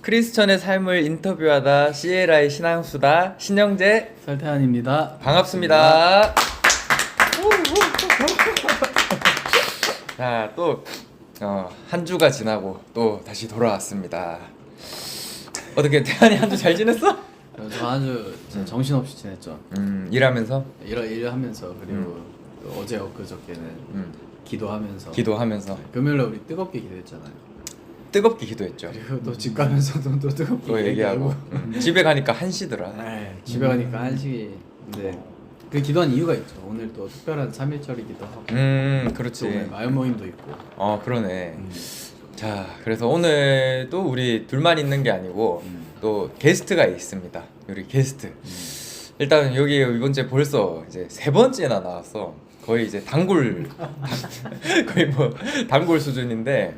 크리스천의 삶을 인터뷰하다 CLI 신앙수다 신영재 설태환입니다. 반갑습니다. 자, 또 한 주가 지나고 또 다시 돌아왔습니다. 어떻게 태환이 한 주 잘 지냈어? 저 아주 정신없이 지냈죠. 일하면서? 일하면서 그리고 또 어제 엊그저께는 기도하면서 기도하면서 금요일에 우리 뜨겁게 기도했잖아요. 뜨겁게 기도했죠. 그리고 또 집 가면서도 또 뜨겁게 또 얘기하고 집에 가니까 1시더라. 네, 집에 가니까 1시인데 그 기도한 이유가 있죠. 오늘 또 특별한 3일절이기도 하고 또 오늘 그렇지. 마을 모임도 있고 그러네. 자, 그래서 오늘도 우리 둘만 있는 게 아니고 또 게스트가 있습니다. 우리 게스트. 일단 여기 이번 주에 벌써 이제 3번째나 나왔어. 거의 이제 단골 거의 뭐 단골 수준인데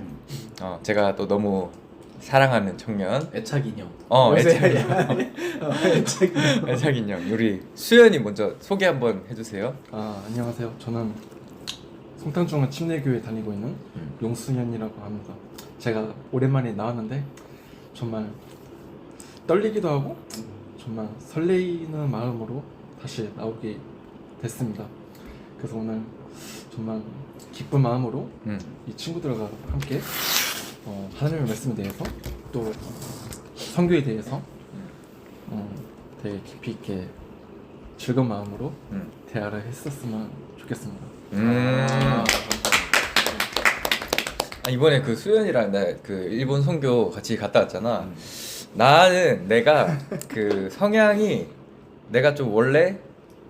제가 또 너무 사랑하는 청년 애착인형. 애착인형 우리 수연이 먼저 소개 한번 해주세요. 안녕하세요. 저는 송탄중앙 침례교회 다니고 있는 용수현이라고 합니다. 제가 오랜만에 나왔는데 정말 떨리기도 하고 정말 설레이는 마음으로 다시 나오게 됐습니다. 그래서 오늘 정말 기쁜 마음으로 이 친구들과 함께 하나님의 말씀에 대해서 또 선교에 대해서 되게 깊이 있게 즐거운 마음으로 대화를 했었으면 좋겠습니다. 이번에 그 수연이랑 나 그 일본 선교 같이 갔다 왔잖아. 나는 내가 그 성향이 내가 좀 원래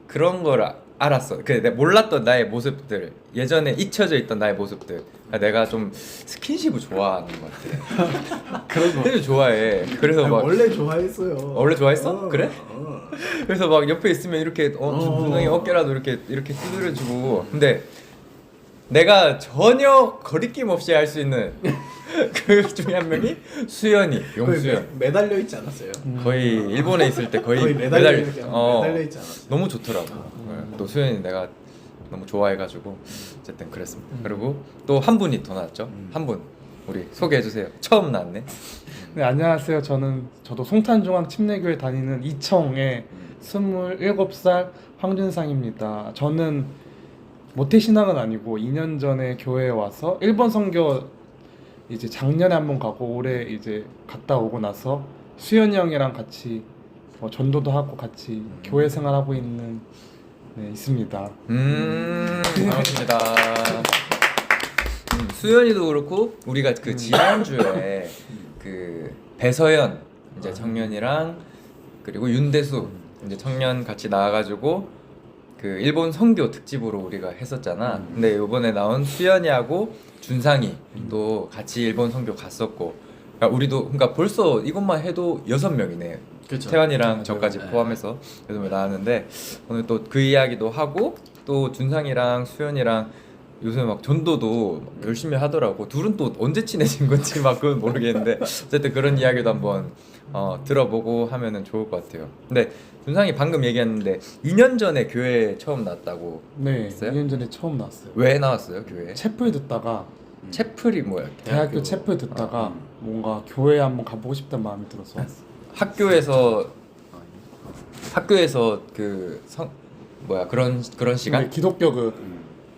그런 걸 알았어. 그 내가 몰랐던 나의 모습들, 예전에 잊혀져 있던 나의 모습들. 내가 좀 스킨십을 좋아하는 것 같아. 그런 거 되게 좋아해. 그래서 막 원래 좋아했어요. 원래 좋아했어? 그래? 그래서 막 옆에 있으면 이렇게 분명히 어깨라도 이렇게 두드려주고. 근데 내가 전혀 거리낌 없이 할 수 있는 그 중에 한 명이 수연이, 용수연. 매달려 있지 않았어요? 거의 일본에 있을 때 거의 매달려 있지 않았어요? 너무 좋더라고. 또 수연이 내가 너무 좋아해가지고 어쨌든 그랬습니다. 그리고 또 한 분이 더 나왔죠. 한 분 우리 소개해 주세요. 처음 나왔네. 네, 안녕하세요. 저도 송탄중앙 침례교회 다니는 이청의 27살 황준상입니다. 저는 모태신앙은 아니고 2년 전에 교회에 와서 일본 선교 이제 작년에 한번 가고 올해 이제 갔다 오고 나서 수현이 형이랑 같이 전도도 하고 같이 교회 생활하고 있습니다. 반갑습니다. 수연이도 그렇고 우리가 그 지난주에 그 배서연 이제 청년이랑 그리고 윤대수 이제 청년 같이 나와가지고 그 일본 선교 특집으로 우리가 했었잖아. 근데 이번에 나온 수연이하고 준상이 또 같이 일본 선교 갔었고, 그러니까 우리도 그러니까 벌써 이것만 해도 6명이네. 그쵸. 태환이랑 저까지 포함해서 그래서 나왔는데 오늘 또 그 이야기도 하고 또 준상이랑 수연이랑 요새 막 전도도 열심히 하더라고. 둘은 또 언제 친해진 건지 막 그건 모르겠는데 어쨌든 그런 이야기도 한번 들어보고 하면은 좋을 것 같아요. 근데 준상이 방금 얘기했는데 2년 전에 교회에 처음 나왔다고 네, 했어요? 2년 전에 처음 나왔어요. 왜 나왔어요 교회에? 채플 듣다가 채플이 뭐야? 대학교 채플 듣다가 뭔가 교회에 한번 가보고 싶다는 마음이 들어서 왔어요. 학교에서 그 그런 시간? 네, 기독교 그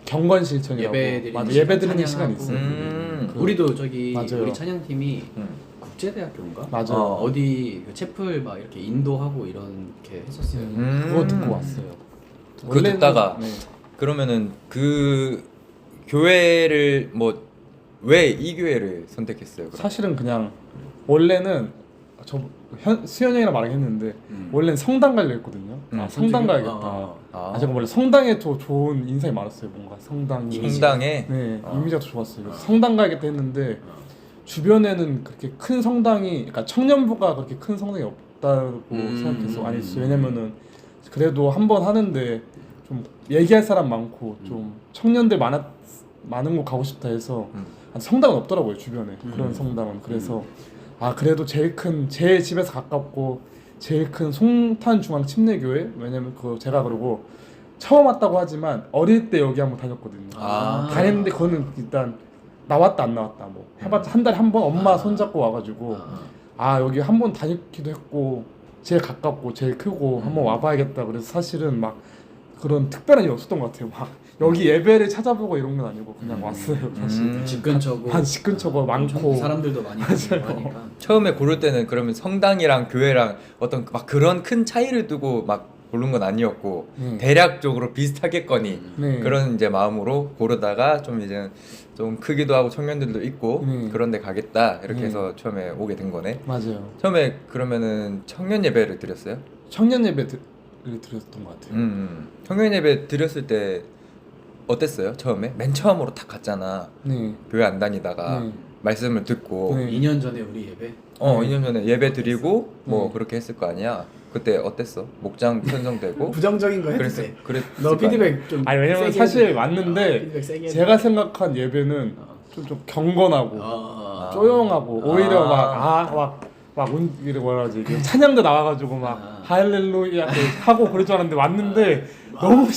경건 실천이라고 예배 드리는 시간이 있어요. 우리도 저기 맞아요. 우리 찬양팀이 국제대학교인가? 맞아요. 어디 그 채플 막 이렇게 인도하고 이렇게 했었어요. 그거 듣고 왔어요. 그거 듣다가 네. 그러면은 그 교회를 왜 이 교회를 선택했어요? 그럼? 사실은 그냥 원래는 수현이 형이랑 말을 했는데 원래는 성당 가려 했거든요. 성당 가야겠다. 제가 원래 성당에 더 좋은 인상이 많았어요. 뭔가 성당에 네, 이미지가 더 좋았어요. 그래서 성당 가야겠다 했는데 주변에는 그렇게 큰 성당이, 그러니까 청년부가 그렇게 큰 성당이 없다고 생각해서 안 했어요. 왜냐면은 그래도 한 번 하는데 좀 얘기할 사람 많고 좀 청년들 많은 곳 가고 싶다 해서 성당은 없더라고요 주변에. 그런 성당은. 그래서 그래도 제 집에서 가깝고 제일 큰 송탄중앙 침례교회, 왜냐면 제가 그러고 처음 왔다고 하지만 어릴 때 여기 한번 다녔거든요. 다녔는데 그거는 일단 나왔다 안 나왔다 뭐 해봤자 한 달에 한 번 엄마 손잡고 와가지고 아 여기 한 번 다녔기도 했고 제일 가깝고 제일 크고 한번 와봐야겠다. 그래서 사실은 막 그런 특별한 일이 없었던 것 같아요. 막 여기 예배를 찾아보고 이런 건 아니고 그냥 왔어요. 사실 집 근처고 한 집 근처가 많고 사람들도 많이 다니고 하니까. 처음에 고를 때는 그러면 성당이랑 교회랑 어떤 막 그런 큰 차이를 두고 막 고른 건 아니었고 대략적으로 비슷하겠거니 네. 그런 이제 마음으로 고르다가 좀 이제 좀 크기도 하고 청년들도 있고 그런 데 가겠다 이렇게 해서 처음에 오게 된 거네. 맞아요. 처음에 그러면은 청년 예배를 드렸어요? 청년 예배를 드렸던 것 같아요. 청년 예배 드렸을 때 어땠어요? 처음에? 맨 처음으로 딱 갔잖아. 네. 교회 안 다니다가 네. 말씀을 듣고 네. 2년 전에 우리 예배. 2년 전에 예배 드리고 뭐 네. 그렇게 했을 거 아니야. 그때 어땠어? 목장 편성되고 부정적인 거 해도 그랬어. 돼. 그랬을 너 거 아니야. 피드백 좀. 아니 왜냐면 세게 사실 해줘. 왔는데 피드백 세게 해줘. 제가 생각한 예배는 좀 경건하고 아. 조용하고 오히려 아. 막 이래 뭐라 하지 찬양도 나와가지고 막 할렐루야 하고 그럴 줄 알았는데 왔는데 너무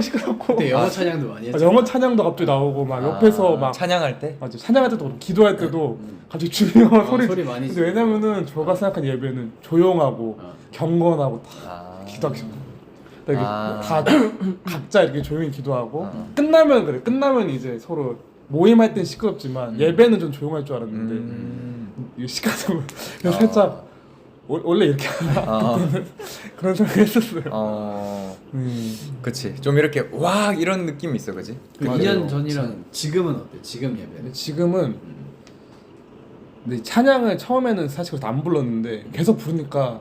시끄럽고 그때 영어 찬양도 많이 했죠. 영어 찬양도 갑자기 나오고 막 옆에서 막 찬양할 때? 맞아 찬양할 때도 그렇고 기도할 때도 갑자기 주여 소리 많이 근데 지르고. 왜냐면은 제가 생각한 예배는 조용하고 경건하고 다 아. 기도하고 이렇게 아. 다 각자 이렇게 조용히 기도하고 끝나면 그래 끝나면 이제 서로 모임할 땐 시끄럽지만 예배는 좀 조용할 줄 알았는데 이거 시끄러워 살짝 원래 이렇게 하나 그런 생각 했었어요. 그치. 좀 이렇게 와 이런 느낌이 있어, 그지? 그 맞아요. 2년 전이랑 지금은 어때? 지금 예배는? 근데 지금은 근데 찬양을 처음에는 사실 그래서 안 불렀는데 계속 부르니까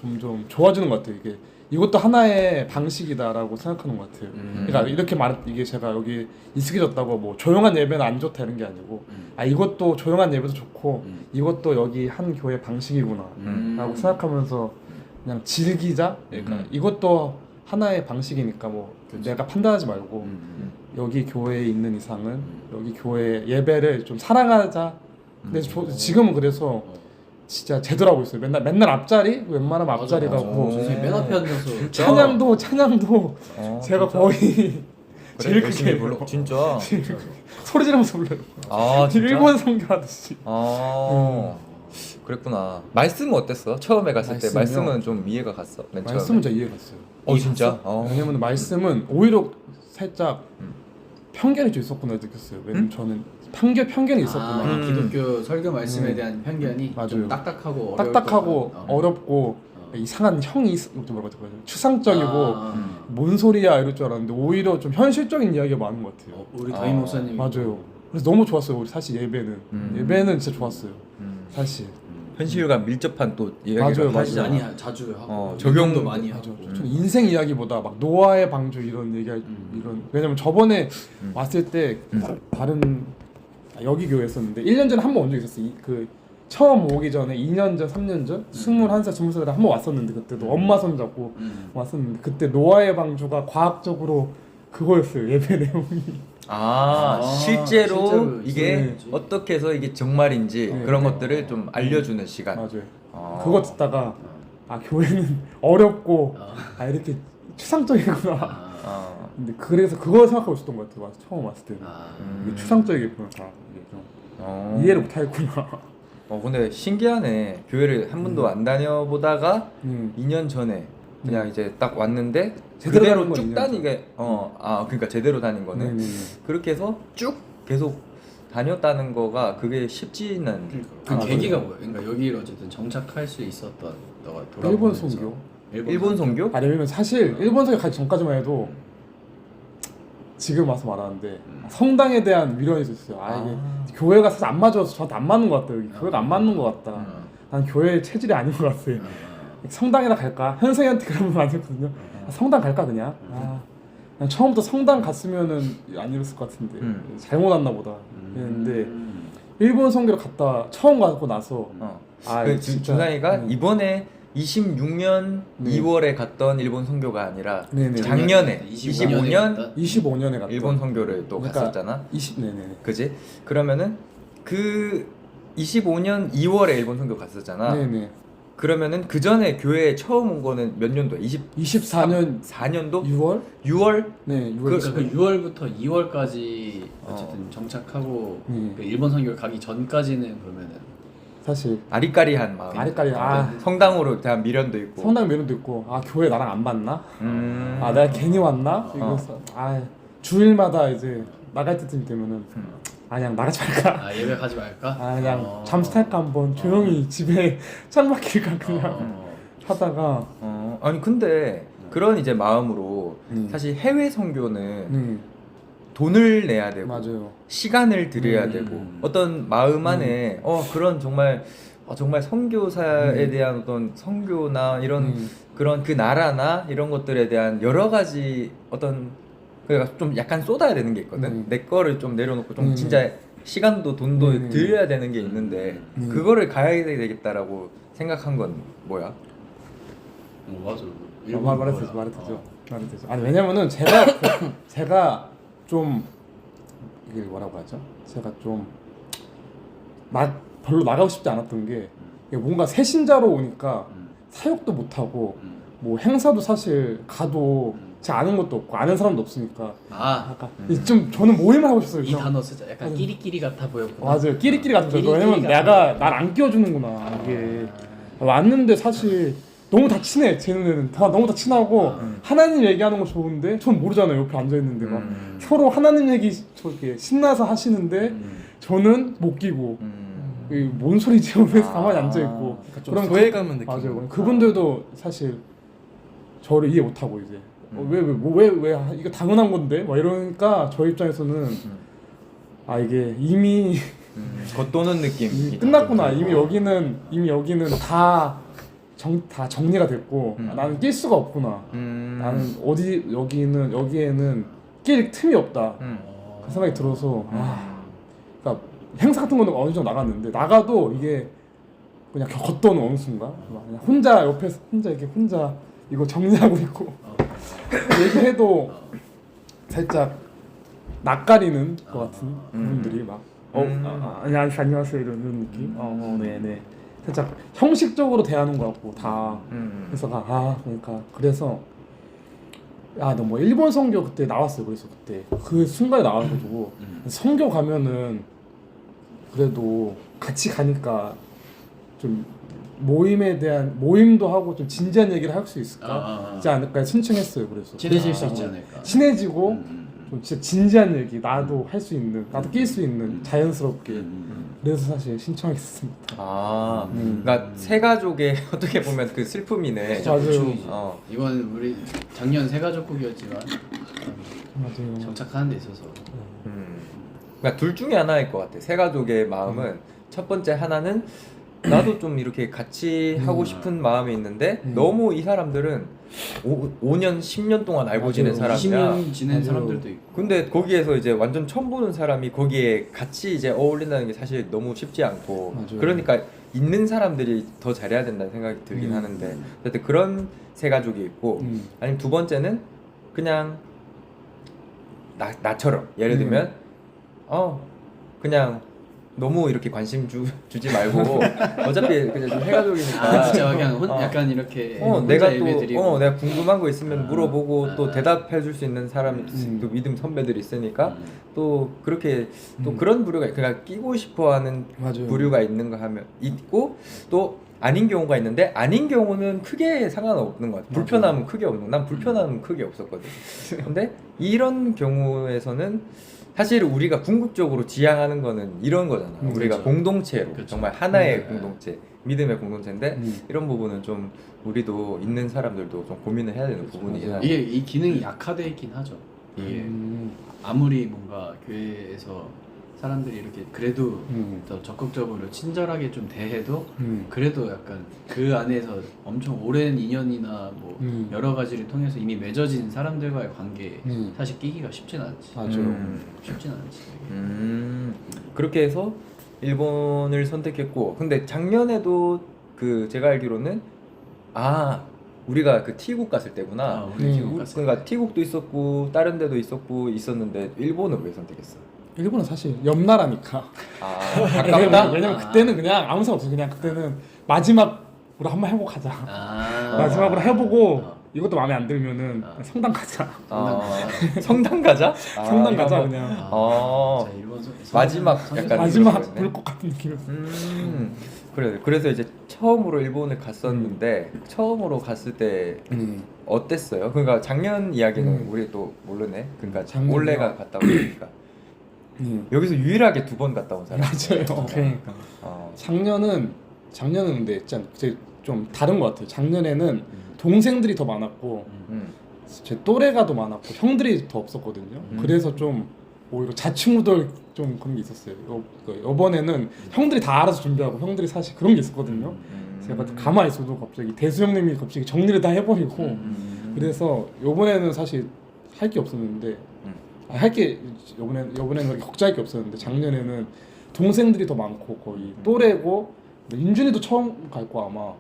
점점 좋아지는 것 같아요. 이게 이것도 하나의 방식이다라고 생각하는 것 같아요. 그러니까 이렇게 이게 제가 여기 익숙해졌다고 뭐 조용한 예배는 안 좋다 이런 게 아니고 아 이것도 조용한 예배도 좋고 이것도 여기 한 교회 방식이구나라고 생각하면서 그냥 즐기자. 그러니까 이것도 하나의 방식이니까 뭐 내가 판단하지 말고 여기 교회에 있는 이상은 여기 교회 예배를 좀 사랑하자. 근데 지금은 그래서 진짜 제대로 하고 있어요. 맨날 앞자리, 웬만하면 앞자리 가고 선생님 맨 앞에 앉아서 찬양도 제가 진짜? 거의 그래, 제일 열심히 크게 불러. 진짜? 소리 지르면서 불러요. 아 진짜? 일본 선교 하듯이. 그랬구나. 말씀은 어땠어? 처음에 갔을 때 말씀이요? 말씀은 좀 이해가 갔어. 맨 처음에. 말씀은 제가 이해가 갔어요. 진짜? 왜냐면 말씀은 오히려 살짝 편견이 좀 있었구나 느꼈어요. 왜냐면 저는 편견이 있었구나. 기독교 설교 말씀에 대한 편견이 맞아요. 좀 딱딱하고 딱딱하고 어렵고 이상한 형이 좀 뭐라고 해야 되나 추상적이고 뭔 소리야 이럴 줄 알았는데 오히려 좀 현실적인 이야기가 많은 것 같아요. 우리 담임 목사님 맞아요. 그래서 너무 좋았어요. 우리 사실 예배는 진짜 좋았어요. 사실 현실과 밀접한 또 맞아요, 이야기를 맞아요. 하시잖아. 많이 자주 하고 적용도 많이 맞아. 하고. 저는 인생 이야기보다 막 노아의 방주 이런 얘기 이런 왜냐면 저번에 왔을 때 다른 여기 교회였었는데 1년 전에 한 번 온 적이 있었어요. 그 처음 오기 전에 2년 전, 3년 전 21살, 20살에 한 번 왔었는데 그때도 엄마 손잡고 왔었는데 그때 노아의 방주가 과학적으로 그거였어요. 예배 내용이. 실제로 이게 네. 어떻게 해서 이게 정말인지 네. 그런 것들을 좀 알려주는 시간. 맞아요. 그거 듣다가 교회는 어렵고 이렇게 추상적이구나. 근데 그래서 그걸 생각하고 있었던 것 같아요. 처음 왔을 때는 이게 추상적이구나. 이게 좀 이해를 못하겠구나. 근데 신기하네. 교회를 한 번도 안 다녀보다가 2년 전에 그냥 이제 딱 왔는데 제대로 그대로 다닌 건 쭉 2년 다니게 그러니까 제대로 다닌 거는 그렇게 해서 쭉 계속 다녔다는 거가 그게 쉽지는 그 계기가 뭐예요? 그러니까 여기를 어쨌든 정착할 수 있었던 너가 돌아보면서 일본 선교. 일본 선교? 왜냐면 사실 일본 선교 가기 전까지만 해도 지금 와서 말하는데 성당에 대한 미련이 있었어요. 이게 교회가 사실 안 맞아서 저한테 안 맞는 것 같아요. 여기 교회가 안 맞는 것 같다. 난 교회의 체질이 아닌 것 같아요. 성당이나 갈까? 현생한테 그런 말 많이 했거든요. 성당 갈까 그냥? 난 처음부터 성당 갔으면은 안 이랬을 것 같은데 잘못 왔나 보다. 그랬는데 일본 선교를 갔다 처음 가고 나서 준상이가 이번에 26년 2월에 갔던 일본 선교가 아니라 네네. 작년에 25년에 25년에 갔다. 일본 선교를 또 그러니까 갔었잖아. 네네. 그지? 그러면은 그 25년 2월에 일본 선교 갔었잖아. 네네. 그러면은 그 전에 교회에 처음 온 거는 몇 년도야? 24년 4년도? 6월? 6월? 네, 6월. 그러니까 그 6월부터 2월까지 어쨌든 정착하고 그 일본 선교를 가기 전까지는 그러면은 사실 아리까리한 마음. 아리까리 성당으로 대한 미련도 있고. 성당 매너도 있고 교회 나랑 안 맞나? 내가 괜히 왔나? 이거 주일마다 이제 나갈 때쯤 되면은 그냥 나가지 말까? 예배 가지 말까? 그냥 잠수 탈까 한번 조용히 집에 창 막힐까 그냥 하다가 아니 근데 그런 이제 마음으로 사실 해외 선교는 돈을 내야 되고 맞아요. 시간을 들여야 되고 어떤 마음 안에 그런 정말 선교사에 대한 어떤 선교나 이런 그런 그 나라나 이런 것들에 대한 여러 가지 어떤 그러니까 좀 약간 쏟아야 되는 게 있거든. 내 거를 좀 내려놓고 좀 진짜 시간도 돈도 들여야 되는 게 있는데 그거를 가야 되겠다라고 생각한 건 뭐야? 맞아. 말해도 되죠. 아니 왜냐면은 제가 좀 이게 뭐라고 하죠? 제가 좀 별로 나가고 싶지 않았던 게 이게 뭔가 새신자로 오니까 사역도 못 하고 뭐 행사도 사실 가도 제가 아는 것도 없고 아는 사람도 없으니까 약간 좀 저는 모임을 하고 싶어요. 이 단어 쓰자. 약간 끼리끼리 같아 보였구나. 맞아요. 끼리끼리 같은 거. 왜냐면 내가 날 안 끼워주는구나 이게. 왔는데 사실 너무 다 친해. 제 눈에는 너무 다 친하고 하나님 얘기하는 거 좋은데 전 모르잖아요. 옆에 앉아 있는데 막 서로 하나님 얘기 저렇게 신나서 하시는데 저는 못 끼고 뭔 소리지? 하면서 가만히 앉아 있고. 그럼 소외감은 느끼고. 맞아요. 그분들도 사실 저를 이해 못 하고 이제 왜 이거 당연한 건데 막 이러니까 저 입장에서는 이게 이미 겉도는 느낌. 끝났구나. 이미 여기는 다 정리가 됐고 나는 낄 수가 없구나. 나는 여기에는 낄 틈이 없다. 그 생각이 들어서 그러니까 행사 같은 거는 어느 정도 나갔는데 나가도 이게 그냥 겉도는 어느 순간 그냥 혼자 옆에서 혼자 이거 정리하고 있고 얘기해도 살짝 낯가리는 것 같은 분들이 막 안녕하세요 이런 느낌. 네네. 살짝 형식적으로 대하는 것 같고 다. 그래서 그러니까 그래서 너 뭐 일본 선교 그때 나왔어요. 그래서 그때 그 순간에 나와가지고 선교 가면은 그래도 같이 가니까 좀 모임도 하고 좀 진지한 얘기를 할 수 있지 않을까 신청했어요. 그래서 친해질 수 있지 않을까. 친해지고 좀 진짜 진지한 얘기 나도 할 수 있는 나도 낄 수 있는 자연스럽게 그래서 사실 신청했습니다. 그러니까 새 가족의 어떻게 보면 그 슬픔이네. 맞아요. 이건 우리 작년 새가족국이었지만 맞아요. 정착하는 데 있어서 그러니까 둘 중에 하나일 것 같아. 새 가족의 마음은 첫 번째 하나는 나도 좀 이렇게 같이 하고 싶은 마음이 있는데 너무 이 사람들은 5년, 10년 동안 알고 지낸 사람이야. 20년 지낸 사람들도 있고. 근데 거기에서 이제 완전 처음 보는 사람이 거기에 같이 이제 어울린다는 게 사실 너무 쉽지 않고 맞아요. 그러니까 있는 사람들이 더 잘해야 된다는 생각이 들긴 하는데 어쨌든 그런 새 가족이 있고 아니면 두 번째는 그냥 나처럼 예를 들면 그냥 너무 이렇게 관심 주지 말고 어차피 그냥 좀 해가족이니까 진짜 그냥 약간 이렇게 내가 예배드리고. 내가 궁금한 거 있으면 물어보고 또 대답해 줄 수 있는 사람이 또 믿음 선배들이 있으니까 또 그렇게 또 그런 부류가 그냥 끼고 싶어하는 맞아요. 부류가 있는가 하면 있고 또 아닌 경우가 있는데 아닌 경우는 크게 상관없는 것 같아. 불편함은 크게 없는. 난 불편함은 크게 없었거든. 근데 이런 경우에서는 사실 우리가 궁극적으로 지향하는 거는 이런 거잖아. 우리가 그렇죠. 공동체로 그렇죠. 정말 하나의 공동체, 믿음의 공동체인데 이런 부분은 좀 우리도 있는 사람들도 좀 고민을 해야 되는 부분이긴 하네. 이게 이 기능이 약화돼 있긴 하죠. 이게 아무리 뭔가 교회에서 사람들이 이렇게 그래도 더 적극적으로 친절하게 좀 대해도 그래도 약간 그 안에서 엄청 오랜 인연이나 뭐 여러 가지를 통해서 이미 맺어진 사람들과의 관계 사실 끼기가 쉽진 않지. 맞아요. 쉽진 않지. 그렇게 해서 일본을 선택했고 근데 작년에도 그 제가 알기로는 우리가 그 T국 갔을 때구나. 우리 기국 갔을 그러니까 T국도 있었고 다른 데도 있었는데 일본을 왜 선택했어? 일본은 사실 옆 나라니까. 가깝다? 왜냐면 그때는 그냥 아무 생각 없어. 그냥 그때는 마지막으로 한번 해보고 가자. 마지막으로 해보고 이것도 마음에 안 들면은 성당 가자. 성당 가자? 성당 가자 그냥. 어. 자, 일본 마지막 약간 마지막 그러겠네. 불꽃 같은 느낌이었어. 그래. 그래서 이제 처음으로 일본을 갔었는데 처음으로 갔을 때 어땠어요? 그러니까 작년 이야기는 우리 또 모르네. 그러니까 작년이요? 올해가 갔다 오니까 여기서 유일하게 2번 갔다 온 사람. 맞아요. 그러니까. 작년은 근데 진짜 좀 다른 것 같아요. 작년에는 동생들이 더 많았고 제 또래가 더 많았고 형들이 더 없었거든요. 그래서 좀 오히려 자충우돌 좀 그런 게 있었어요. 이번에는 형들이 다 알아서 준비하고 형들이 사실 그런 게 있었거든요. 제가 가만히 있어도 갑자기 대수 형님이 갑자기 정리를 다 해버리고 그래서 이번에는 사실 할 게 없었는데 할 게 이번에는 그렇게 걱정할 게 없었는데 작년에는 동생들이 더 많고 거의 또래고 인준이도 처음 갈 거 아마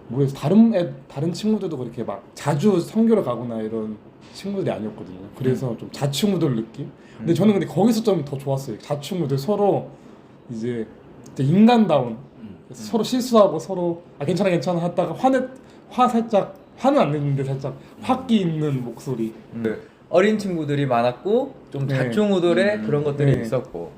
모르겠어. 다른 친구들도 그렇게 막 자주 선교를 가거나 이런 친구들이 아니었거든요. 그래서 좀 자충우돌 느낌. 근데 저는 근데 거기서 좀 더 좋았어요. 자충우돌 서로 이제 인간다운 서로 실수하고 서로 괜찮아 하다가 살짝 화는 안 냈는데 살짝 화기 있는 목소리. 그 어린 친구들이 많았고 좀 네. 자충우돌의 그런 것들이 네. 있었고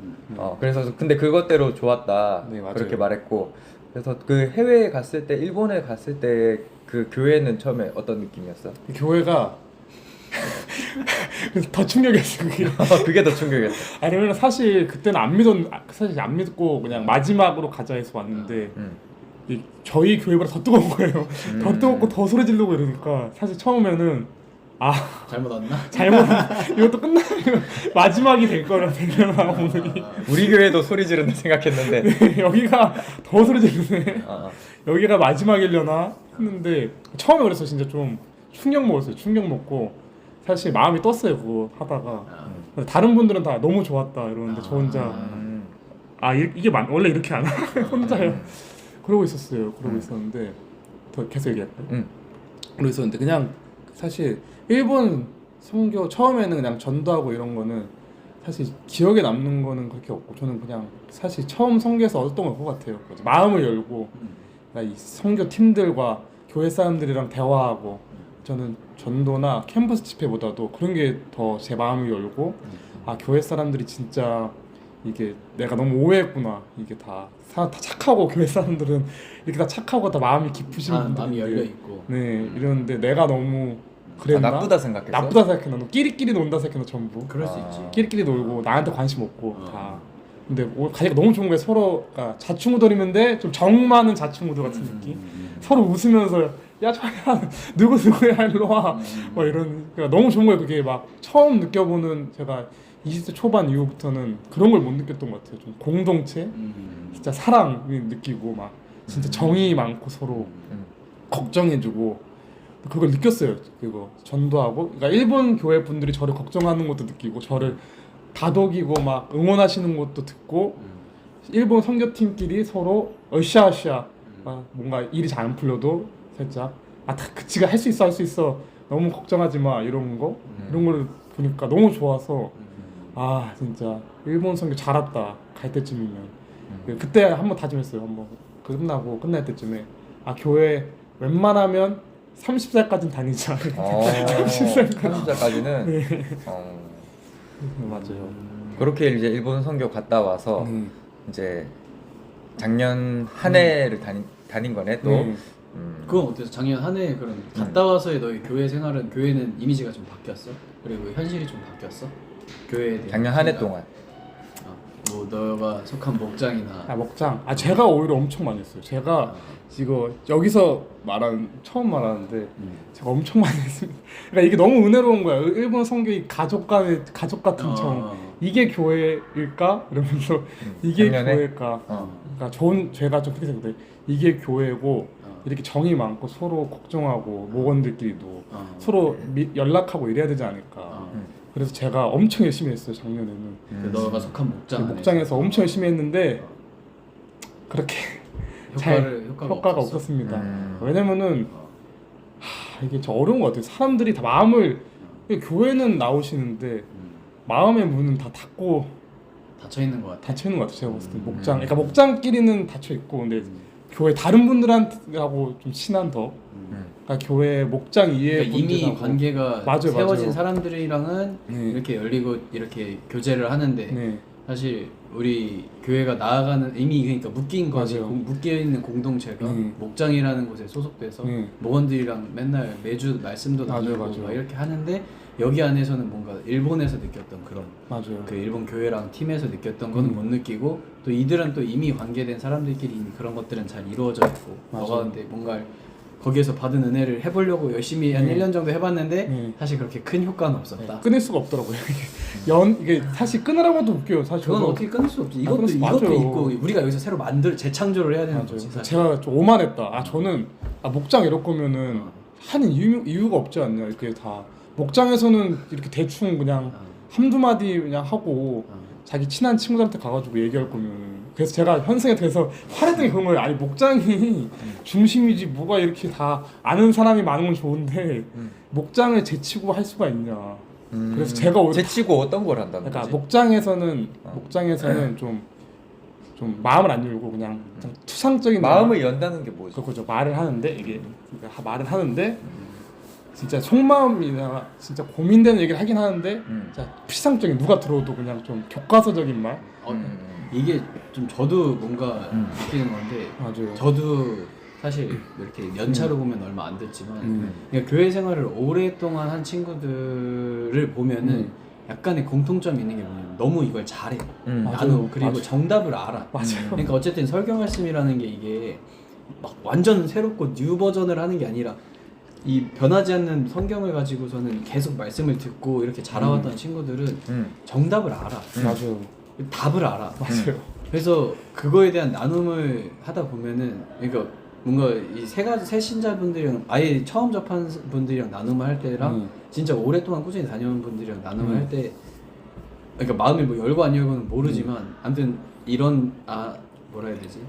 그래서 근데 그것대로 좋았다 네, 맞아요. 그렇게 말했고 그래서 그 해외에 갔을 때 일본에 갔을 때 그 교회는 처음에 어떤 느낌이었어? 교회가 그래서 더 충격이었어요. 그게. 그게 더 충격이었어. 왜냐면 사실 그때는 사실 안 믿고 그냥 마지막으로 가자 해서 왔는데 저희 교회보다 더 뜨거운 거예요. 더 뜨겁고 더 소리 지르고 이러니까 사실 처음에는 잘못 왔나? 이것도 끝나면 마지막이 될 거라 되려나 오늘이 우리 교회도 소리 지른다 생각했는데 여기가 더 소리 지르네. 어. 여기가 마지막이려나 했는데 처음에 그래서 진짜 좀 충격 먹었어요. 충격 먹고 사실 마음이 떴어요. 그거 하다가 다른 분들은 다 너무 좋았다 이러는데 저 혼자 이게 원래 이렇게 안 하나 혼자요. 그러고 있었어요. 그러고 있었는데 더 계속 얘기할까요? 그러고 있었는데 그냥 사실 일본 선교 처음에는 그냥 전도하고 이런 거는 사실 기억에 남는 거는 그렇게 없고 저는 그냥 사실 처음 선교에서 얻었던 것 같아요. 마음을 열고 이 선교 팀들과 교회 사람들이랑 대화하고 저는 전도나 캠퍼스 집회보다도 그런 게 더 제 마음을 열고 교회 사람들이 진짜 이게 내가 너무 오해했구나. 이게 다 착하고 교회 사람들은 이렇게 다 착하고 다 마음이 깊으신 분들인데 마음이 열려 있고. 네 이러는데 내가 너무 그랬나? 나쁘다 생각했어? 나쁘다 생각했나? 너 끼리끼리 논다 생각했나 전부? 그럴 수 있지. 끼리끼리 놀고 나한테 관심 없고 다. 근데 가니까 너무 좋은 거예요. 서로가 자충우돌이는데 좀 정 많은 자충우돌 같은 느낌. 서로 웃으면서 야 저야 누구야 일로 와. 막 이런 그러니까 너무 좋은 거예요. 그게 막 처음 느껴보는 제가 20대 초반 이후부터는 그런 걸 못 느꼈던 것 같아요. 좀 공동체, 진짜 사랑 느끼고 막 진짜 정이 많고 서로 걱정해주고 그걸 느꼈어요. 그거 전도하고 그러니까 일본 교회 분들이 저를 걱정하는 것도 느끼고 저를 다독이고 막 응원하시는 것도 듣고 일본 선교팀끼리 서로 으쌰으쌰 뭔가 일이 잘 안 풀려도 살짝 그치가 할 수 있어 너무 걱정하지 마 이런 걸 보니까 너무 좋아서 진짜 일본 선교 잘 왔다 갈 때쯤이면 그때 한번 다짐했어요. 한번 끝날 때쯤에 교회 웬만하면 30살까지는 다니자. 30살까지는 네. 맞아요. 그렇게 이제 일본 선교 갔다 와서 이제 작년 한 해를 다닌 거네 또. 그건 어땠어? 작년 한 해 그럼 갔다 와서의 너의 교회 생활은 교회는 이미지가 좀 바뀌었어? 그리고 현실이 좀 바뀌었어? 교회에 대한 작년 한 해 생각? 동안. 뭐 너가 속한 목장이나 목장. 제가 오히려 엄청 많이 했어요. 제가 이거 여기서 처음 말하는데 제가 엄청 많이 했습니다. 그러니까 이게 너무 은혜로운 거야. 일본 선교의 가족 같은 정. 이게 교회일까? 이러면서 이게 작년에? 교회일까? 그러니까 제가 좀 그렇게 생각해요. 이게 교회고 이렇게 정이 많고 서로 걱정하고 목원들끼리도 서로 연락하고 이래야 되지 않을까. 그래서 제가 엄청 열심히 했어요. 작년에는. 너가 속한 목장 안에서. 목장에서 엄청 열심히 했는데 그렇게 효과가 없었습니다. 왜냐면은 이게 저 어려운 것 같아요. 사람들이 다 교회는 나오시는데 마음의 문은 다 닫고 닫혀 있는 것 같아. 닫혀 있는 것 같아요. 제가 봤을 때 그러니까 목장끼리는 닫혀 있고 근데 교회 다른 분들하고 좀 친한 더 그러니까 교회 목장 이외의 그러니까 이미 분들하고 관계가 맞아요, 세워진 맞아요. 사람들이랑은 네. 이렇게 열리고 이렇게 교제를 하는데 네. 사실 우리 교회가 나아가는 이미 그러니까 묶인 거지 맞아요. 묶여 있는 공동체가 목장이라는 곳에 소속돼서 목원들이랑 맨날 매주 말씀도 나누고 맞아요. 막 이렇게 하는데 여기 안에서는 뭔가 일본에서 느꼈던 그런 맞아요. 그 일본 교회랑 팀에서 느꼈던 거는 못 느끼고 또 이들은 또 이미 관계된 사람들끼리 이미 그런 것들은 잘 이루어져 있고 맞아요. 너가 근데 뭔가 거기에서 받은 은혜를 해보려고 열심히 한 네. 1년 정도 해봤는데 네. 사실 그렇게 큰 효과는 없었다. 끊을 수가 없더라고요. 이게 사실 끊으라고도 웃겨요. 사실 그건 저도. 어떻게 끊을 수 없지. 끊을 이것도 수- 이것도 맞아요. 있고 우리가 여기서 새로 재창조를 해야 되는 맞아요. 거지. 사실. 제가 좀 오만했다. 저는 목장 이럴 거면은 하는 이유가 없지 않냐. 이렇게 다 목장에서는 이렇게 대충 그냥 한두 마디 그냥 하고 자기 친한 친구들한테 가가지고 얘기할 거면 그래서 제가 현승에 대해서 화냈던 게 그런 거예요. 아니 목장이 중심이지 뭐가 이렇게 다 아는 사람이 많은 건 좋은데 목장을 제치고 할 수가 있냐. 그래서 제가 오히려 제치고 어떤 걸 한다는 그러니까 거지? 목장에서는 좀 마음을 안 열고 그냥 투상적인 마음을 연다는 게 뭐지? 그렇죠. 말을 하는데 이게 그러니까 말을 하는데 진짜 속마음이나 진짜 고민되는 얘기를 하긴 하는데 진짜 피상적인 누가 들어도 그냥 좀 교과서적인 말. 이게 좀 저도 뭔가 느끼는 건데 맞아요. 저도 사실 이렇게 연차로 보면 얼마 안 됐지만 그러니까 교회 생활을 오랫동안 한 친구들을 보면은 약간의 공통점이 있는 게 뭐냐면 너무 이걸 잘해. 맞아요. 나도 그리고 맞아요. 정답을 알아. 맞아요. 그러니까 어쨌든 설교 말씀이라는 게 이게 막 완전 새롭고 뉴 버전을 하는 게 아니라 이 변하지 않는 성경을 가지고서는 계속 말씀을 듣고 이렇게 자라왔던 친구들은 정답을 알아. 맞아요. 답을 알아. 맞아요. 그래서 그거에 대한 나눔을 하다 보면은 그러니까 뭔가 이 세 신자분들이랑 아예 처음 접한 분들이랑 나눔을 할 때랑 진짜 오랫동안 꾸준히 다녀온 분들이랑 나눔을 할 때 그러니까 마음을 뭐 열고 안 열고는 모르지만 아무튼 이런 뭐라 해야 되지?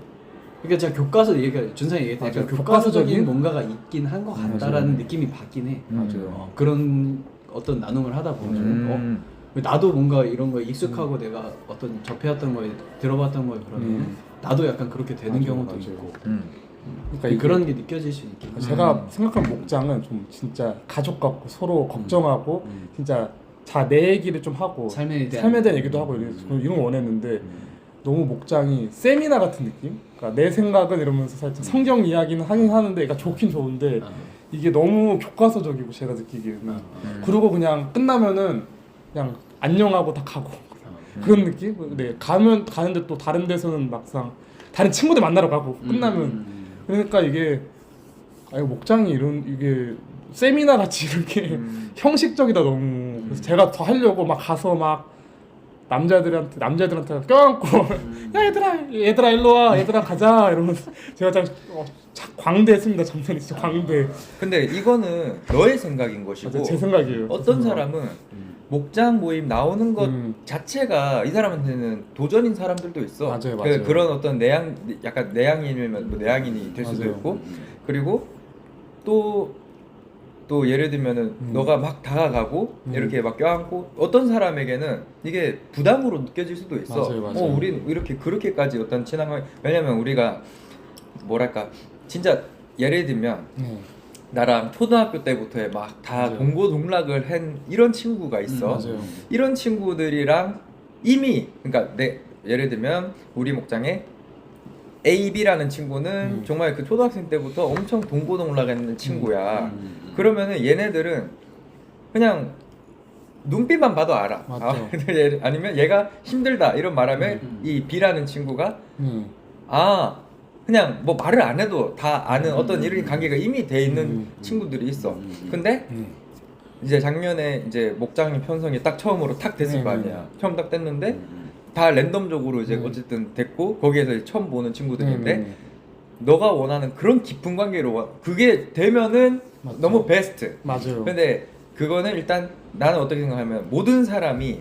그러니까 제가 교과서 얘기가 준상이 얘기했던 맞아요. 교과서적인 뭔가가 있긴 한 것 같다라는 느낌이 받긴 해. 맞아요. 그런 어떤 나눔을 하다 보면 나도 뭔가 이런 거에 익숙하고 내가 어떤 접해왔던 거에 들어봤던 거에 그러면 나도 약간 그렇게 되는 맞아요, 경우도 맞아요. 있고 그러니까 이게 그런 게 느껴질 수 있겠네. 제가 생각한 목장은 좀 진짜 가족 같고 서로 걱정하고 진짜 내 얘기를 좀 하고 삶에 대한 얘기도 하고 이런 거 원했는데 너무 목장이 세미나 같은 느낌? 그러니까 내 생각은 이러면서 살짝 성경 이야기는 하긴 하는데 그러니까 좋긴 좋은데 이게 너무 교과서적이고 제가 느끼기에는 그리고 그냥 끝나면은 그냥 안녕하고 다 가고 그런 느낌? 네, 가는데 또 다른 데서는 막상 다른 친구들 만나러 가고 끝나면 그러니까 이게 목장이 이게 세미나 같이 이렇게 형식적이다 너무. 그래서 제가 더 하려고 막 가서 막 남자애들한테 껴안고 야 얘들아 일로 와 얘들아 가자 이러면서 제가 광대했습니다. 작년에 진짜 광대. 근데 이거는 너의 생각인 것이고 맞아, 제 생각이에요. 어떤 사람은 목장 모임 나오는 것 자체가 이 사람한테는 도전인 사람들도 있어. 맞아요, 맞아요. 그런 어떤 약간 내향인이면 뭐 내향인이 될 수도 맞아요. 있고 그리고 또 예를 들면은 너가 막 다가가고 이렇게 막 껴안고 어떤 사람에게는 이게 부담으로 느껴질 수도 있어. 맞아요. 우린 이렇게 그렇게까지 어떤 친한 관 왜냐면 우리가 뭐랄까 진짜 예를 들면 나랑 초등학교 때부터 막 다 동고동락을 한 이런 친구가 있어. 맞아요. 이런 친구들이랑 이미 그러니까 예를 들면 우리 목장에 A, B라는 친구는 정말 그 초등학생 때부터 엄청 동고동락했는 친구야. 그러면은 얘네들은 그냥 눈빛만 봐도 알아. 맞죠. 아니면 얘가 힘들다 이런 말하면 이 B라는 친구가 그냥 뭐 말을 안 해도 다 아는 어떤 이런 관계가 이미 돼 있는 친구들이 있어. 근데 이제 작년에 이제 목장님 편성이 딱 처음으로 탁 됐을 거 아니야. 처음 딱 됐는데 다 랜덤적으로 이제 어쨌든 됐고 거기에서 이제 처음 보는 친구들인데 너가 원하는 그런 깊은 관계로 그게 되면은 맞죠. 너무 베스트. 맞아요. 근데 그거는 일단 나는 어떻게 생각하면 모든 사람이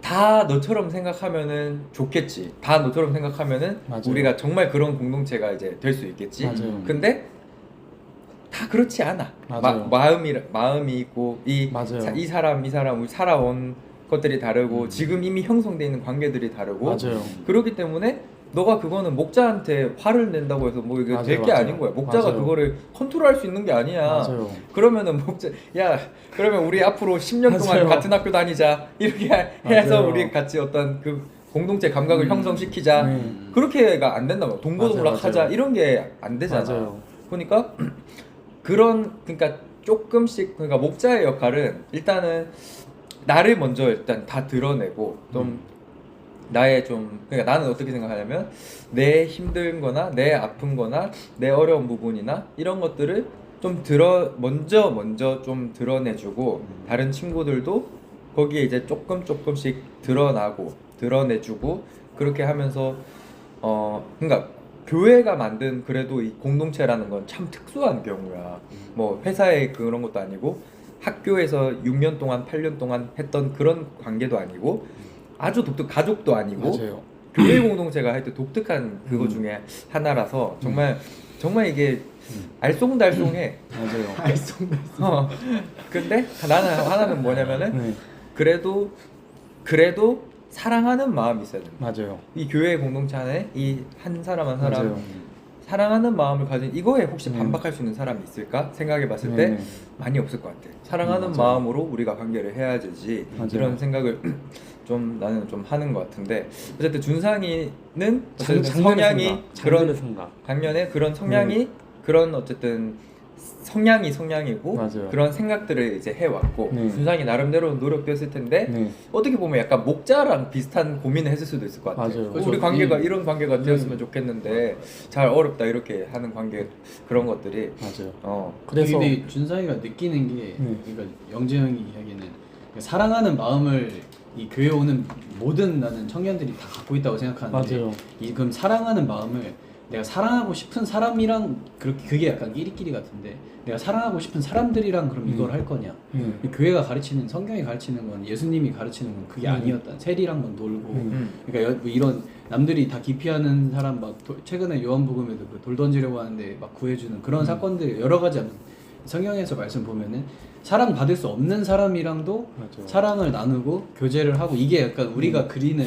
다 너처럼 생각하면은 좋겠지. 다 너처럼 생각하면은 맞아요. 우리가 정말 그런 공동체가 이제 될 수 있겠지. 맞아요. 근데 다 그렇지 않아. 맞아요. 마음이 있고 맞아요. 이 사람 우리 살아온 것들이 다르고 지금 이미 형성돼 있는 관계들이 다르고 맞아요. 그렇기 때문에 너가 그거는 목자한테 화를 낸다고 해서 뭐 이게 맞아요, 될 게 맞아요. 아닌 거야. 목자가 맞아요. 그거를 컨트롤할 수 있는 게 아니야. 맞아요. 그러면은 목자 야 그러면 우리 앞으로 10년 동안 맞아요. 같은 학교 다니자 이렇게 해서 맞아요. 우리 같이 어떤 그 공동체 감각을 형성시키자. 네. 그렇게가 안 된다고. 동고동락 맞아요, 하자 맞아요. 이런 게 안 되잖아. 맞아요. 그러니까 그러니까 조금씩 그러니까 목자의 역할은 일단은 나를 먼저 일단 다 드러내고 좀 나의 좀 그러니까 나는 어떻게 생각하냐면 내 힘든 거나 내 아픈 거나 내 어려운 부분이나 이런 것들을 좀 먼저 좀 드러내주고 다른 친구들도 거기에 이제 조금씩 드러내주고 그렇게 하면서 그러니까 교회가 만든 그래도 이 공동체라는 건 참 특수한 경우야. 뭐 회사에 그런 것도 아니고 학교에서 6년 동안 8년 동안 했던 그런 관계도 아니고 아주 가족도 아니고 맞아요. 교회 공동체가 할 때 독특한 그거 중에 하나라서 정말 이게 알쏭달쏭해. 맞아요. 근데 나는 하나는 뭐냐면은 네. 그래도 사랑하는 마음이 있어야 된다. 맞아요. 이 교회 공동체 안에 이 한 사람 한 사람 맞아요. 사랑하는 마음을 가진 이거에 혹시 네. 반박할 수 있는 사람이 있을까 생각해 봤을 네, 때 네. 많이 없을 것 같아. 사랑하는 맞아요. 마음으로 우리가 관계를 해야 되지. 맞아요. 이런 생각을 좀 나는 좀 하는 것 같은데 어쨌든 준상이는 어쨌든 성향이 그런 작년에 그런 성향이 그런 어쨌든 성향이고 맞아요. 그런 생각들을 이제 해왔고 네. 준상이 나름대로 노력도 했을 텐데 네. 어떻게 보면 약간 목자랑 비슷한 고민을 했을 수도 있을 것 같아. 맞아요. 우리 관계가 이- 이런 관계가 되었으면 좋겠는데 잘 어렵다 이렇게 하는 관계 그런 것들이 맞아요. 그래서 근데 준상이가 느끼는 게 그러니까 영재 형이 이야기는 사랑하는 마음을 이 교회 오는 모든 나는 청년들이 다 갖고 있다고 생각하는데 맞아요. 그럼 사랑하는 마음을 내가 사랑하고 싶은 사람이랑 그게 약간 끼리끼리 같은데 내가 사랑하고 싶은 사람들이랑 그럼 이걸 할 거냐? 이 교회가 가르치는 성경이 가르치는 건 예수님이 가르치는 건 그게 아니었다. 세리랑 뭐 놀고 그러니까 뭐 이런 남들이 다 기피하는 사람 막 최근에 요한복음에도 그 돌 던지려고 하는데 막 구해주는 그런 사건들 여러 가지 성경에서 말씀 보면은 사랑 받을 수 없는 사람이랑도 맞아요. 사랑을 나누고 교제를 하고 이게 약간 우리가 그리는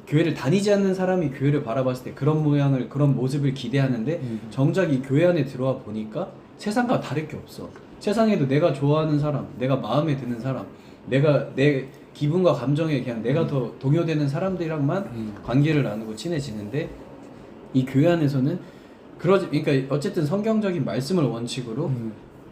교회를 다니지 않는 사람이 교회를 바라봤을 때 그런 모양을 그런 모습을 기대하는데 정작 이 교회 안에 들어와 보니까 세상과 다를 게 없어. 세상에도 내가 좋아하는 사람, 내가 마음에 드는 사람, 내가 내 기분과 감정에 그냥 내가 더 동요되는 사람들이랑만 관계를 나누고 친해지는데 이 교회 안에서는 그러니까 어쨌든 성경적인 말씀을 원칙으로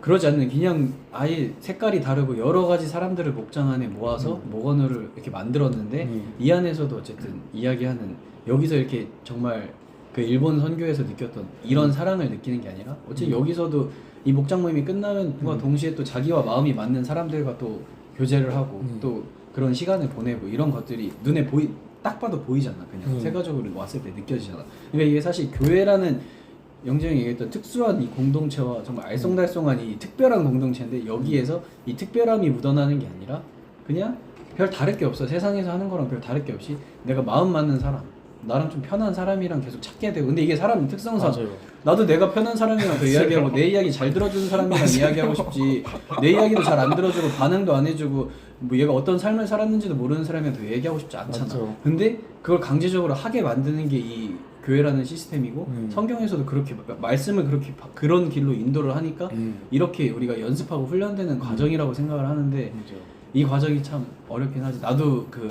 그러지 않는 그냥 아예 색깔이 다르고 여러 가지 사람들을 목장 안에 모아서 목원으로 이렇게 만들었는데 이 안에서도 어쨌든 이야기하는 여기서 이렇게 정말 그 일본 선교에서 느꼈던 이런 사랑을 느끼는 게 아니라 어쨌든 여기서도 이 목장 모임이 끝나면 뭔가 동시에 또 자기와 마음이 맞는 사람들과 또 교제를 하고 또 그런 시간을 보내고 이런 것들이 눈에 딱 봐도 보이잖아. 그냥 세가적으로 왔을 때 느껴지잖아. 그러니까 이게 사실 교회라는 영재 형이 얘기했던 특수한 이 공동체와 정말 알쏭달쏭한 이 특별한 공동체인데 여기에서 이 특별함이 묻어나는 게 아니라 그냥 별 다를 게 없어. 세상에서 하는 거랑 별 다를 게 없이 내가 마음 맞는 사람 나랑 좀 편한 사람이랑 계속 찾게 되고 근데 이게 사람 특성상 맞아요. 나도 내가 편한 사람이랑 더 이야기하고 내 이야기 잘 들어주는 사람이랑 이야기하고 싶지 내 이야기도 잘 안 들어주고 반응도 안 해주고 뭐 얘가 어떤 삶을 살았는지도 모르는 사람이랑 더 얘기하고 싶지 않잖아. 맞죠. 근데 그걸 강제적으로 하게 만드는 게 이 교회라는 시스템이고 성경에서도 그렇게 말씀을 그렇게 그런 길로 인도를 하니까 이렇게 우리가 연습하고 훈련되는 과정이라고 생각을 하는데 이 과정이 참 어렵긴 하지. 나도 그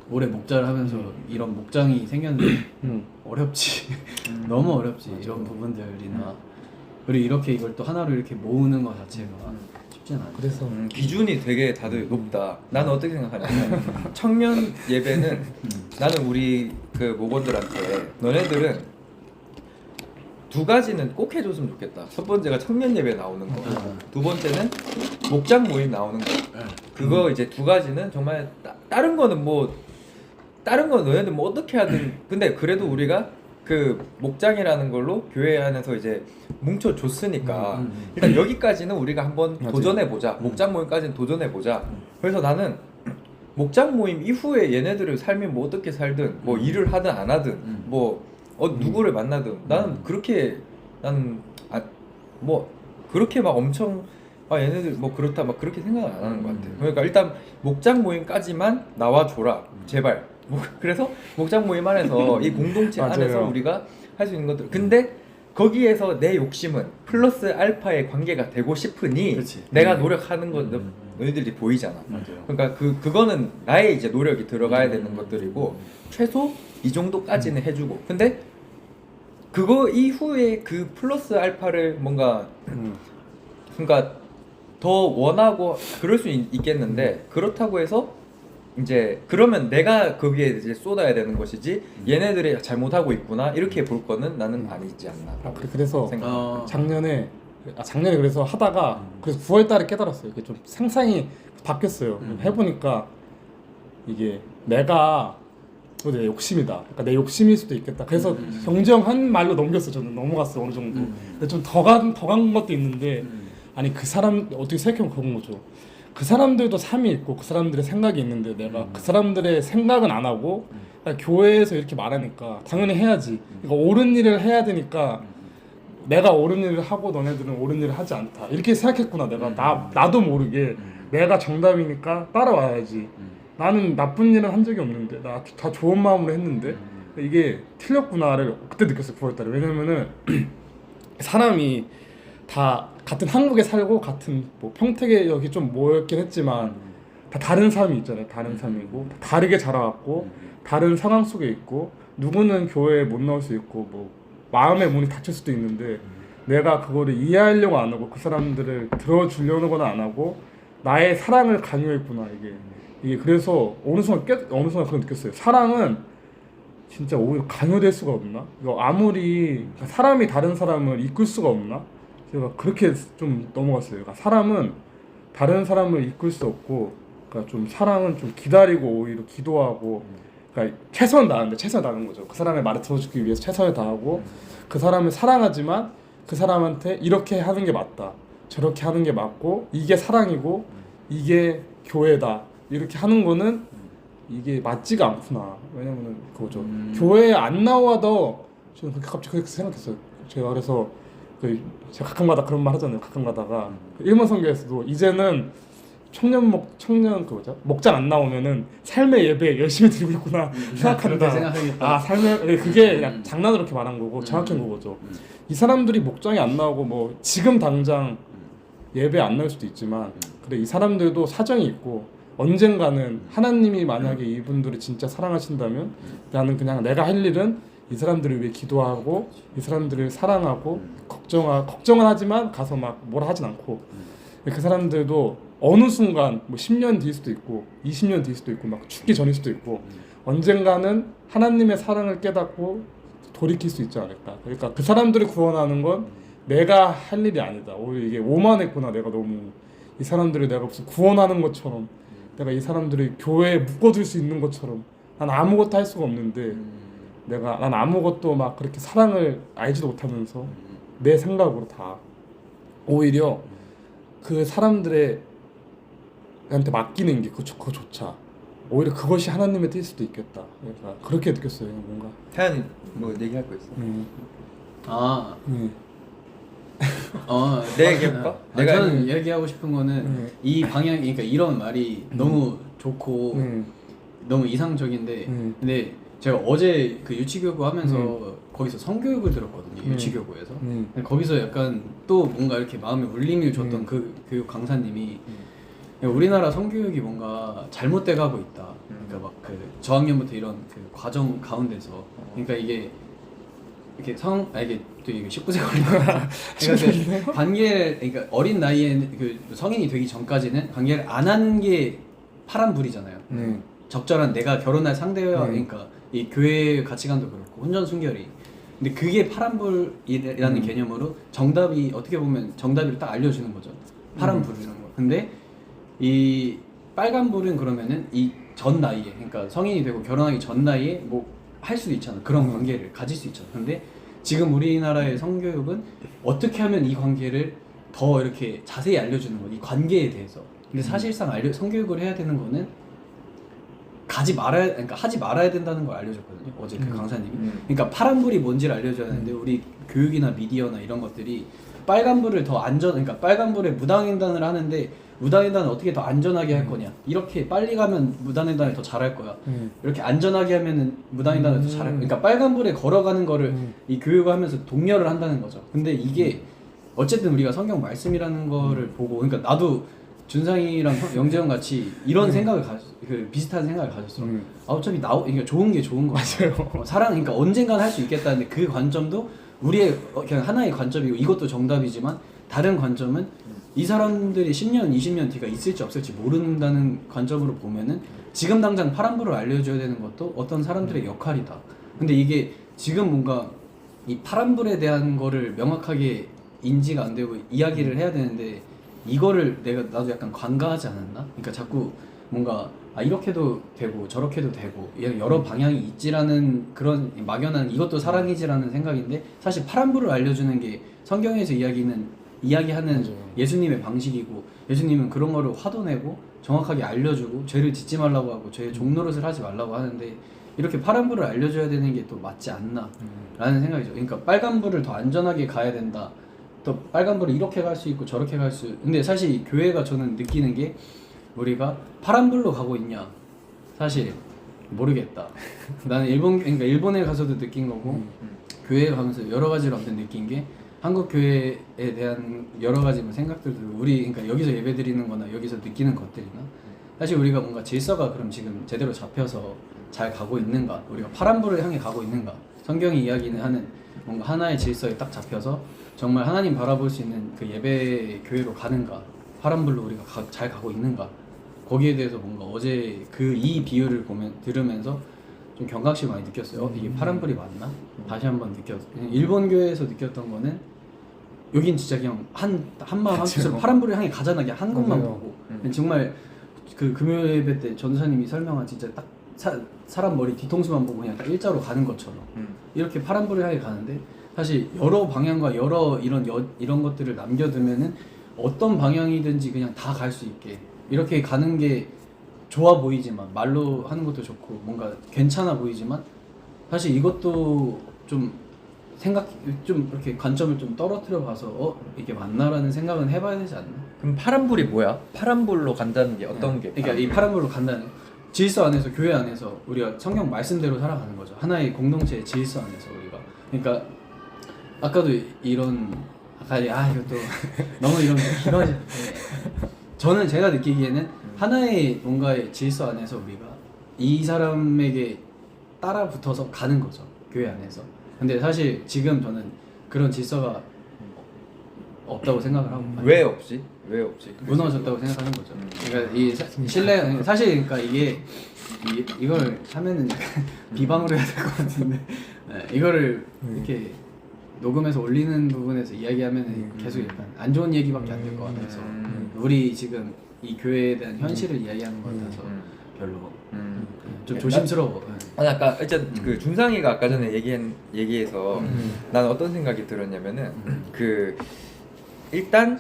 올해 목자를 하면서 이런 목장이 생겼는데 어렵지. 너무 어렵지. 이런 부분들이나 그리고 이렇게 이걸 또 하나로 이렇게 모으는 것 자체가 쉽진 않아. 그래서 기준이 되게 다들 높다. 나는 어떻게 생각하냐면 청년 예배는 나는 우리 그 목원들한테 너네들은 두 가지는 꼭 해줬으면 좋겠다. 첫 번째가 청년 예배 나오는 거. 두 번째는 목장 모임 나오는 거. 그거 이제 두 가지는 정말 다른 거는 너네들 뭐 어떻게 하든 근데 그래도 우리가 그 목장이라는 걸로 교회 안에서 이제 뭉쳐 줬으니까 일단 여기까지는 우리가 한번 도전해 보자. 목장 모임까지는 도전해 보자. 그래서 나는 목장 모임 이후에 얘네들의 삶이 뭐 어떻게 살든 뭐 일을 하든 안 하든 뭐 누구를 만나든 나는 그렇게 뭐 그렇게 막 엄청 얘네들 뭐 그렇다 막 그렇게 생각은 안 하는 것 같아. 그러니까 일단 목장 모임까지만 나와줘라 제발. 그래서 목장 모임 안에서 이 공동체 맞아요. 안에서 우리가 할 수 있는 것들. 근데 거기에서 내 욕심은 플러스 알파의 관계가 되고 싶으니 그치. 내가 노력하는 것 너희들이 보이잖아. 맞아요. 그러니까 그거는 나의 이제 노력이 들어가야 되는 것들이고 최소 이 정도까지는 해주고. 근데 그거 이후에 그 플러스 알파를 뭔가 그러니까 더 원하고 그럴 수 있겠는데 그렇다고 해서 이제 그러면 내가 거기에 이제 쏟아야 되는 것이지 얘네들이 잘못하고 있구나 이렇게 볼 거는 나는 아니지 않나. 그래서 생각. 작년에 그래서 하다가 그래서 9월달에 깨달았어요. 이게 좀 상상이 바뀌었어요. 해보니까 이게 내가 내 욕심이다. 그러니까 내 욕심일 수도 있겠다. 그래서 정정한 말로 넘겼어. 저는 넘어갔어 어느 정도. 근데 좀 더 간 것도 있는데 아니 그 사람 어떻게 생각해보면 그런 거죠. 그 사람들도 삶이 있고 그 사람들의 생각이 있는데 내가 그 사람들의 생각은 안 하고 그러니까 교회에서 이렇게 말하니까 당연히 해야지. 그러니까 옳은 일을 해야 되니까 내가 옳은 일을 하고 너네들은 옳은 일을 하지 않다. 이렇게 생각했구나. 내가 나도 모르게 내가 정답이니까 따라와야지. 나는 나쁜 일은 한 적이 없는데 나 다 좋은 마음으로 했는데 이게 틀렸구나를 그때 느꼈어요. 9월달에. 왜냐면은 사람이 다 같은 한국에 살고 같은 뭐 평택에 여기 좀 모였긴 했지만 다 다른 삶이 있잖아요. 다른 삶이고 다 다르게 자라왔고 다른 상황 속에 있고 누구는 교회에 못 나올 수 있고 뭐 마음의 문이 닫힐 수도 있는데 내가 그거를 이해하려고 안 하고 그 사람들을 들어주려는 안 하고 나의 사랑을 강요했구나. 이게 그래서 어느 순간 그걸 느꼈어요. 사랑은 진짜 오히려 강요될 수가 없나? 이거 아무리 사람이 다른 사람을 이끌 수가 없나? 제가 그렇게 좀 넘어갔어요. 그러니까 사람은 다른 사람을 이끌 수 없고, 그러니까 좀 사랑은 좀 기다리고 오히려 기도하고, 그러니까 최선을 다하는 거죠. 그 사람의 말을 들어주기 위해서 최선을 다하고, 그 사람을 사랑하지만 그 사람한테 이렇게 하는 게 맞다, 저렇게 하는 게 맞고, 이게 사랑이고 이게 교회다 이렇게 하는 거는 이게 맞지가 않구나. 왜냐면은 그거죠. 교회에 안 나와도 저는 갑자기 그렇게 생각했어요. 제가 그래서 제가 가끔가다 그런 말 하잖아요. 가끔가다가 일본 선교에서도 이제는 청년 목장 안 나오면은 삶의 예배 열심히 드리고 있구나 생각한다. 생각하겠다. 삶의 그게 그냥 장난으로 이렇게 말한 거고 정확한 그거죠. 이 사람들이 목장이 안 나오고 뭐 지금 당장 예배 안 나올 수도 있지만 그래 이 사람들도 사정이 있고 언젠가는 하나님이 만약에 이분들을 진짜 사랑하신다면 나는 그냥 내가 할 일은 이 사람들을 위해 기도하고 이 사람들을 사랑하고 걱정은 하지만 가서 막 뭐라 하진 않고 그 사람들도 어느 순간 뭐 10년 뒤일 수도 있고 20년 뒤일 수도 있고 막 죽기 전일 수도 있고 언젠가는 하나님의 사랑을 깨닫고 돌이킬 수 있지 않을까. 그러니까 그 사람들을 구원하는 건 내가 할 일이 아니다. 오히려 이게 오만했구나. 내가 너무 이 사람들을 내가 무슨 구원하는 것처럼 내가 이 사람들을 교회에 묶어둘 수 있는 것처럼 난 아무것도 할 수가 없는데 난 아무것도 막 그렇게 사랑을 알지도 못하면서 내 생각으로 다 오히려 그 사람들한테 맡기는 게 그거조차 오히려 그것이 하나님의 뜻일 수도 있겠다. 그러니까 그렇게 느꼈어요. 뭔가 태연이 뭐 얘기할 거 있어? 내 얘기해볼까? 저는 얘기하고 싶은 거는 이 방향, 그러니까 이런 말이 너무 좋고 너무 이상적인데 근데 제가 어제 그 유치교구 하면서 거기서 성교육을 들었거든요. 유치교구에서. 근데 거기서 약간 또 뭔가 이렇게 마음에 울림을 줬던 그 교육 강사님이 우리나라 성교육이 뭔가 잘못돼 가고 있다. 그러니까 막 그 저학년부터 이런 그 과정 가운데서 그러니까 이게 이렇게 이게 또 이게 19세 걸린 거 같아. 그러니까 관계를 그러니까 어린 나이에 그 성인이 되기 전까지는 관계를 안 하는 게 파란불이잖아요. 적절한 내가 결혼할 상대와 그러니까 이 교회의 가치관도 그렇고 혼전 순결이. 근데 그게 파란불이라는 개념으로 정답이 어떻게 보면 정답을 딱 알려주는 거죠. 파란불이라는 거. 근데 이 빨간불은 그러면은 이 전 나이에 그러니까 성인이 되고 결혼하기 전 나이에 뭐 할 수도 있잖아. 그런 관계를 가질 수 있잖아. 근데 지금 우리나라의 성교육은 어떻게 하면 이 관계를 더 이렇게 자세히 알려주는 거, 이 관계에 대해서. 근데 사실상 성교육을 해야 되는 거는 그러니까 하지 말아야 된다는 걸 알려줬거든요. 어제 그 강사님이. 그러니까 파란불이 뭔지를 알려줘야 하는데 우리 교육이나 미디어나 이런 것들이 빨간불을 더 그러니까 빨간불에 무당횡단을 하는데 무단횡단을 어떻게 더 안전하게 할 거냐, 이렇게 빨리 가면 무단횡단을 더 잘할 거야, 이렇게 안전하게 하면은 무단횡단을 더 잘할 거야. 그러니까 빨간불에 걸어가는 거를 이 교육을 하면서 독려를 한다는 거죠. 근데 이게 어쨌든 우리가 성경 말씀이라는 거를 보고, 그러니까 나도 준상이랑 영재형 같이 이런 생각을 비슷한 생각을 가졌어. 아, 어차피 그러니까 좋은 게 좋은 거야. 사랑, 그러니까 언젠간 할 수 있겠다는데 그 관점도 우리의 그냥 하나의 관점이고, 이것도 정답이지만 다른 관점은 이 사람들이 10년, 20년 뒤가 있을지 없을지 모른다는 관점으로 보면은 지금 당장 파란불을 알려줘야 되는 것도 어떤 사람들의 역할이다. 근데 이게 지금 뭔가 이 파란불에 대한 거를 명확하게 인지가 안 되고 이야기를 해야 되는데, 이거를 나도 약간 관가하지 않았나? 그러니까 자꾸 뭔가 이렇게도 되고 저렇게도 되고 여러 방향이 있지라는 그런 막연한, 이것도 사랑이지라는 생각인데, 사실 파란불을 알려주는 게 성경에서 이야기하는 맞아요. 예수님의 방식이고, 예수님은 그런 거를 화도내고 정확하게 알려주고 죄를 짓지 말라고 하고 죄의 종노릇을 하지 말라고 하는데, 이렇게 파란불을 알려줘야 되는 게 또 맞지 않나 라는 생각이죠. 그러니까 빨간불을 더 안전하게 가야 된다, 또 빨간불을 이렇게 갈 수 있고 저렇게 갈 수. 근데 사실 교회가 저는 느끼는 게, 우리가 파란불로 가고 있냐, 사실 모르겠다. 나는 그러니까 일본에 가서도 느낀 거고, 교회에 가면서 여러 가지로 아무튼 느낀 게, 한국 교회에 대한 여러 가지 생각들도 우리, 그러니까 여기서 예배드리는 거나 여기서 느끼는 것들이나, 사실 우리가 뭔가 질서가 그럼 지금 제대로 잡혀서 잘 가고 있는가, 우리가 파란불을 향해 가고 있는가, 성경이 이야기는 하는 뭔가 하나의 질서에 딱 잡혀서 정말 하나님 바라볼 수 있는 그 예배 교회로 가는가, 파란불로 우리가 잘 가고 있는가, 거기에 대해서 뭔가 어제 이 비유를 들으면서 좀 경각심 많이 느꼈어요. 이게 파란불이 맞나? 다시 한번 느꼈어요. 일본 교회에서 느꼈던 거는, 여긴 진짜 그냥 한 마음 한뜻으로 파란불을 향해 가잖아, 그냥 한 곳만 맞아요. 보고. 정말 그 금요 예배 때 전도사님이 설명한, 진짜 딱 사람 머리 뒤통수만 보고 그냥 딱 일자로 가는 것처럼 이렇게 파란불을 향해 가는데, 사실 여러 방향과 여러 이런 것들을 남겨두면은 어떤 방향이든지 그냥 다 갈 수 있게 이렇게 가는 게 좋아 보이지만, 말로 하는 것도 좋고 뭔가 괜찮아 보이지만, 사실 이것도 좀 이렇게 관점을 좀 떨어뜨려 봐서 이게 맞나라는 생각은 해봐야 되지 않나? 그럼 파란불이 뭐야? 파란불로 간다는 게 어떤 게? 그러니까 이 파란불로 간다는 질서 안에서, 교회 안에서 우리가 성경 말씀대로 살아가는 거죠. 하나의 공동체의 질서 안에서 우리가. 그러니까 아까도 이것도 너무 이런 저는 제가 느끼기에는 하나의 뭔가의 질서 안에서 우리가 이 사람에게 따라 붙어서 가는 거죠, 교회 안에서. 근데 사실 지금 저는 그런 질서가 없다고 생각을 하고. 왜 없지? 무너졌다고 생각하는 거죠. 그러니까 이 신뢰, 사실 그러니까 이걸 하면은 약간 비방으로 해야 될 것 같은데, 이거를 이렇게 녹음해서 올리는 부분에서 이야기하면은 계속 약간 안 좋은 얘기밖에 안 될 것 같아서, 우리 지금 이 교회에 대한 현실을 이야기하는 것 같아서 별로 좀 조심스러워. 아까 일단 그 준상이가 아까 전에 얘기해서 나는 어떤 생각이 들었냐면은, 일단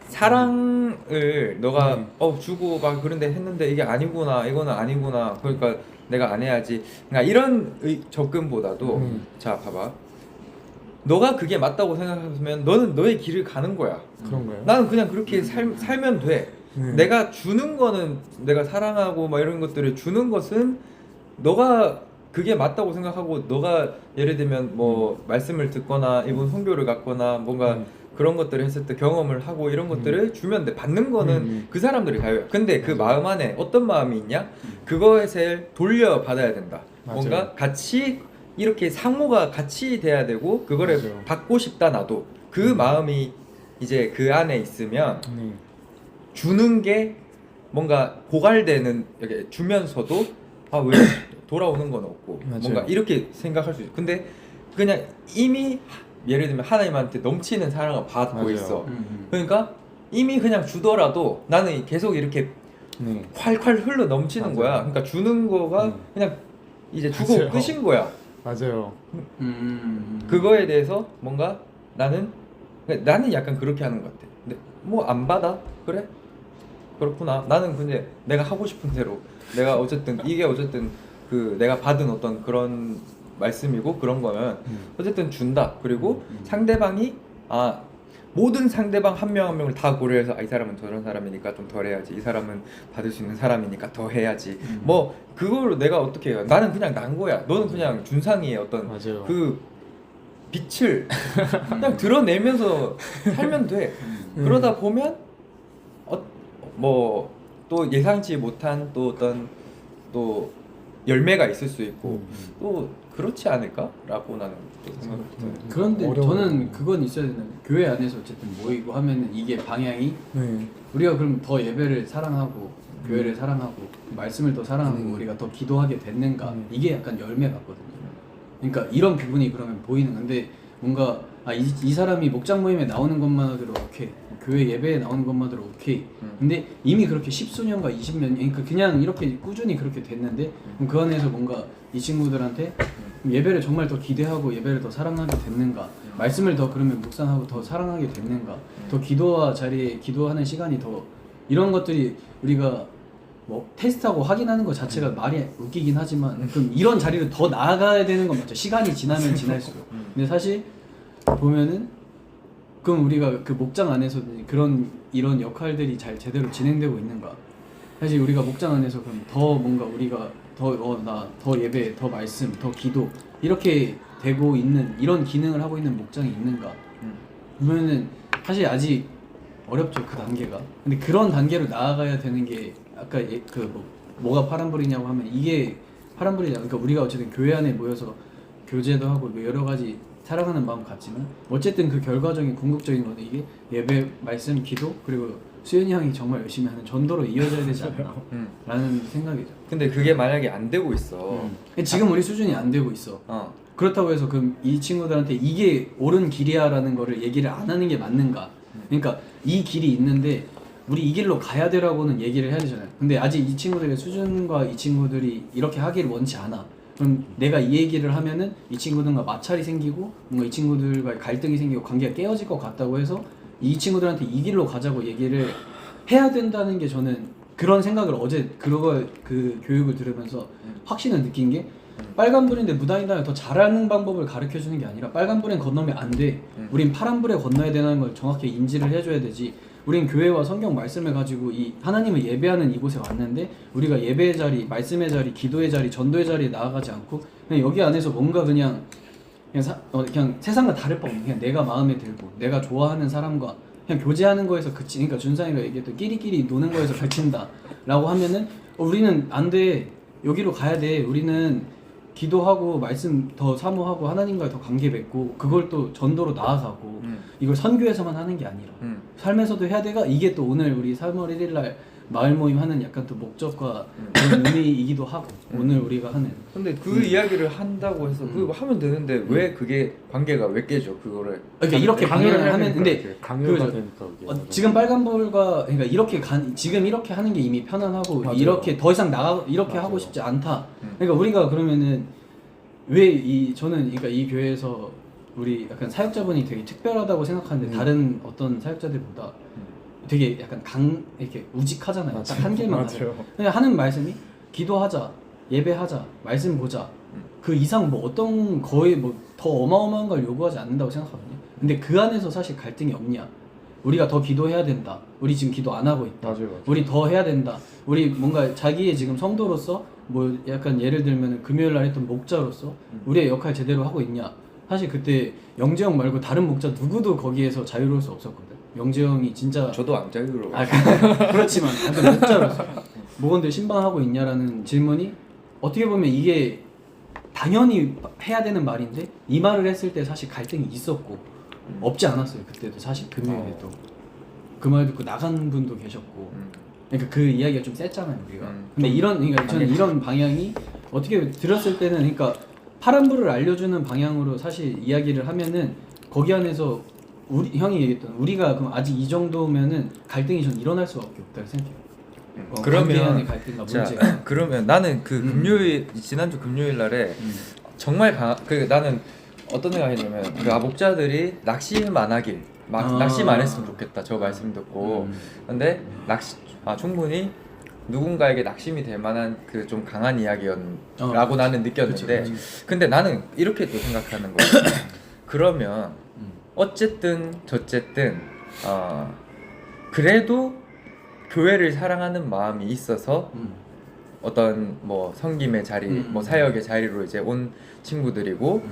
사랑을 너가 주고 막 그런데 했는데 이게 아니구나, 이거는 아니구나, 그러니까 내가 안 해야지, 그러니까 이런 접근보다도 자 봐봐, 너가 그게 맞다고 생각하면 너는 너의 길을 가는 거야. 그런가요? 나는 그냥 그렇게 살면 돼. 내가 주는 거는, 내가 사랑하고 막 이런 것들을 주는 것은 너가 그게 맞다고 생각하고, 너가 예를 들면 뭐 말씀을 듣거나 이분 선교를 갔거나 뭔가 그런 것들을 했을 때 경험을 하고 이런 것들을 주면 돼. 받는 거는 그 사람들이 자유야. 근데 그 마음 안에 어떤 마음이 있냐? 그것을 돌려받아야 된다. 맞아요. 뭔가 같이 이렇게 상호가 같이 돼야 되고, 그거를 맞아요. 받고 싶다 나도. 그 마음이 이제 그 안에 있으면 주는 게 뭔가 고갈되는, 이렇게 주면서도 왜 돌아오는 건 없고, 맞아요. 뭔가 이렇게 생각할 수 있어. 근데 그냥 이미 예를 들면 하나님한테 넘치는 사랑을 받고 맞아요. 있어. 그러니까 이미 그냥 주더라도 나는 계속 이렇게 콸콸 흘러 넘치는 맞아요. 거야. 그러니까 주는 거가 그냥 이제 주고 맞아요. 끝인 거야. 맞아요. 그거에 대해서 뭔가 나는 약간 그렇게 하는 것 같아. 근데 뭐 안 받아? 그래? 그렇구나. 나는 근데 내가 하고 싶은 대로, 내가 어쨌든 이게 어쨌든 내가 받은 어떤 그런 말씀이고 그런 거면 어쨌든 준다. 그리고 상대방이 모든 상대방 한 명 한 명을 다 고려해서 이 사람은 저런 사람이니까 좀 덜 해야지, 이 사람은 받을 수 있는 사람이니까 더 해야지. 뭐 그걸 내가 어떻게 해요? 나는 그냥 난거야. 너는 그냥 준상이의 어떤 맞아요. 그 빛을 그냥 드러내면서 살면 돼. 그러다 보면 뭐 또 예상치 못한 또 어떤 또 열매가 있을 수 있고 또 그렇지 않을까라고 나는 또 생각해요. 그런데 어려워요. 저는 그건 있어야 되는 교회 안에서 어쨌든 모이고 하면은 이게 방향이 네. 우리가 그럼 더 예배를 사랑하고 교회를 사랑하고 말씀을 더 사랑하고 우리가 더 기도하게 됐는가 이게 약간 열매 같거든요. 그러니까 이런 부분이 그러면 보이는 건데 뭔가 이 사람이 목장 모임에 나오는 것만으로 오케이, 교회 예배에 나오는 것만으로 오케이. 근데 이미 그렇게 10수년과 20년, 그러니까 그냥 이렇게 꾸준히 그렇게 됐는데 그럼 그 안에서 뭔가 이 친구들한테 예배를 정말 더 기대하고 예배를 더 사랑하게 됐는가, 말씀을 더 그러면 묵상하고 더 사랑하게 됐는가, 더 기도와 자리에 기도하는 시간이 더 이런 것들이 우리가 뭐 테스트하고 확인하는 것 자체가 말이 웃기긴 하지만 그럼 이런 자리를 더 나아가야 되는 건 맞죠. 시간이 지나면 지날수록. 근데 사실 보면은 그럼 우리가 그 목장 안에서 이런 역할들이 잘 제대로 진행되고 있는가? 사실 우리가 목장 안에서 그럼 더 뭔가 우리가 더 예배, 더 말씀, 더 기도 이렇게 되고 있는 이런 기능을 하고 있는 목장이 있는가? 보면은 사실 아직 어렵죠, 그 단계가. 근데 그런 단계로 나아가야 되는 게 아까 뭐가 파란불이냐고 하면 이게 파란불이냐. 그러니까 우리가 어쨌든 교회 안에 모여서 교제도 하고 뭐 여러 가지 사랑하는 마음 같지만 어쨌든 그 결과적인 궁극적인 거는 이게 예배, 말씀, 기도 그리고 수현이 형이 정말 열심히 하는 전도로 이어져야 되지 않나 라는 생각이죠. 근데 그게 만약에 안 되고 있어. 지금 우리 수준이 안 되고 있어. 그렇다고 해서 그럼 이 친구들한테 이게 옳은 길이야라는 거를 얘기를 안 하는 게 맞는가? 그러니까 이 길이 있는데 우리 이 길로 가야 되라고는 얘기를 해야 되잖아요. 근데 아직 이 친구들의 수준과 이 친구들이 이렇게 하기를 원치 않아. 그럼 내가 이 얘기를 하면은 이 친구들과 마찰이 생기고 뭔가 이 친구들과의 갈등이 생기고 관계가 깨어질 것 같다고 해서 이 친구들한테 이 길로 가자고 얘기를 해야 된다는 게 저는 그런 생각을 어제 그 교육을 들으면서 확신을 느낀 게 빨간불인데 무단횡단을 더 잘하는 방법을 가르쳐주는 게 아니라 빨간불엔 건너면 안 돼. 우린 파란불에 건너야 되는 걸 정확히 인지를 해줘야 되지. 우린 교회와 성경 말씀을 가지고 이 하나님을 예배하는 이곳에 왔는데 우리가 예배의 자리, 말씀의 자리, 기도의 자리, 전도의 자리에 나아가지 않고 그냥 여기 안에서 뭔가 그냥 세상과 다를 바 없는 그냥 내가 마음에 들고 내가 좋아하는 사람과 그냥 교제하는 거에서 그치. 그러니까 준상이가 얘기했던 끼리끼리 노는 거에서 그친다 라고 하면은 우리는 안 돼. 여기로 가야 돼. 우리는 기도하고 말씀 더 사모하고 하나님과 더 관계 맺고 그걸 또 전도로 나아가고 이걸 선교에서만 하는 게 아니라 삶에서도 해야 돼가 이게 또 오늘 우리 3월 1일 날 마을 모임 하는 약간 또 목적과 그런 의미이기도 하고 오늘 우리가 하는 근데 그 이야기를 한다고 해서 그거 하면 되는데 왜 그게 관계가 왜 깨져 그거를 그러니까 이렇게 방해를 하면 근데 강요가 그거죠. 되니까 이게. 지금 빨간불과 그러니까 지금 이렇게 하는 게 이미 편안하고 맞아요. 이렇게 더 이상 이렇게 맞아요. 하고 싶지 않다. 그러니까 우리가 그러면은 저는 그러니까 이 교회에서 우리 약간 사역자분이 되게 특별하다고 생각하는데 다른 어떤 사역자들보다 되게 약간 이렇게 우직하잖아요. 딱 한 길만 가요. 그냥 하는 말씀이 기도하자, 예배하자, 말씀 보자. 그 이상 뭐 어떤 거의 뭐 더 어마어마한 걸 요구하지 않는다고 생각하거든요. 근데 그 안에서 사실 갈등이 없냐? 우리가 더 기도해야 된다. 우리 지금 기도 안 하고 있다. 맞아요. 우리 더 해야 된다. 우리 뭔가 자기의 지금 성도로서 뭐 약간 예를 들면 금요일 날 했던 목자로서 우리의 역할 제대로 하고 있냐? 사실 그때 영재형 말고 다른 목자 누구도 거기에서 자유로울 수 없었거든. 영재형이 진짜 저도 안 자유로워. 그렇지만 목자로서 목원들 신방하고 있냐라는 질문이 어떻게 보면 이게 당연히 해야 되는 말인데 이 말을 했을 때 사실 갈등이 있었고 없지 않았어요. 그때도 사실 금요일에도 그 말 듣고 나간 분도 계셨고 그러니까 그 이야기가 좀 셌잖아요 우리가. 근데 그러니까 저는 이런 방향이 어떻게 들었을 때는 그러니까 파란불을 알려주는 방향으로 사실 이야기를 하면은 거기 안에서 형이 얘기했던 우리가 그럼 아직 이 정도면은 갈등이 전 일어날 수밖에 없다고 생각해요. 관계안의 갈등과 문제가. 그러면 나는 그 금요일 지난주 금요일 날에 정말 나는 어떤 생각했냐면 그 목자들이 낚시만 하길 낚시만 했으면 좋겠다 저 말씀 듣고 근데 충분히 누군가에게 낙심이 될 만한 그 좀 강한 이야기였라고 나는 느꼈는데 그치. 근데 나는 이렇게 또 생각하는 거야. 그러면 어쨌든 저쨌든 그래도 교회를 사랑하는 마음이 있어서 어떤 뭐 섬김의 자리, 뭐 사역의 자리로 이제 온 친구들이고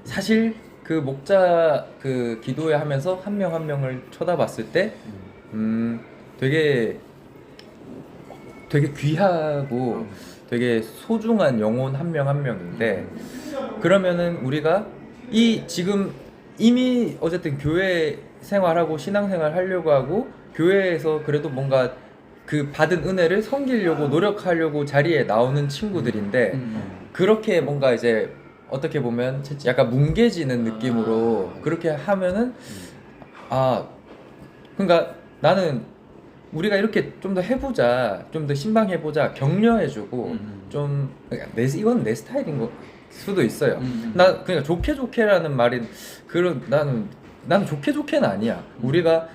사실 그 목자 그 기도회 하면서 한 명 한 명을 쳐다봤을 때 되게 귀하고 되게 소중한 영혼 한 명 한 명인데 그러면은 우리가 이 지금 이미 어쨌든 교회 생활하고 신앙생활 하려고 하고 교회에서 그래도 뭔가 그 받은 은혜를 섬기려고 노력하려고 자리에 나오는 친구들인데 그렇게 뭔가 이제 어떻게 보면 약간 뭉개지는 느낌으로 그렇게 하면은 그러니까 나는 우리가 이렇게 좀 더 해보자, 좀 더 신방해보자, 격려해주고 좀 이건 내 스타일인 거 수도 있어요. 나 그러니까 좋게라는 말인 그런 나는 좋게는 아니야. 우리가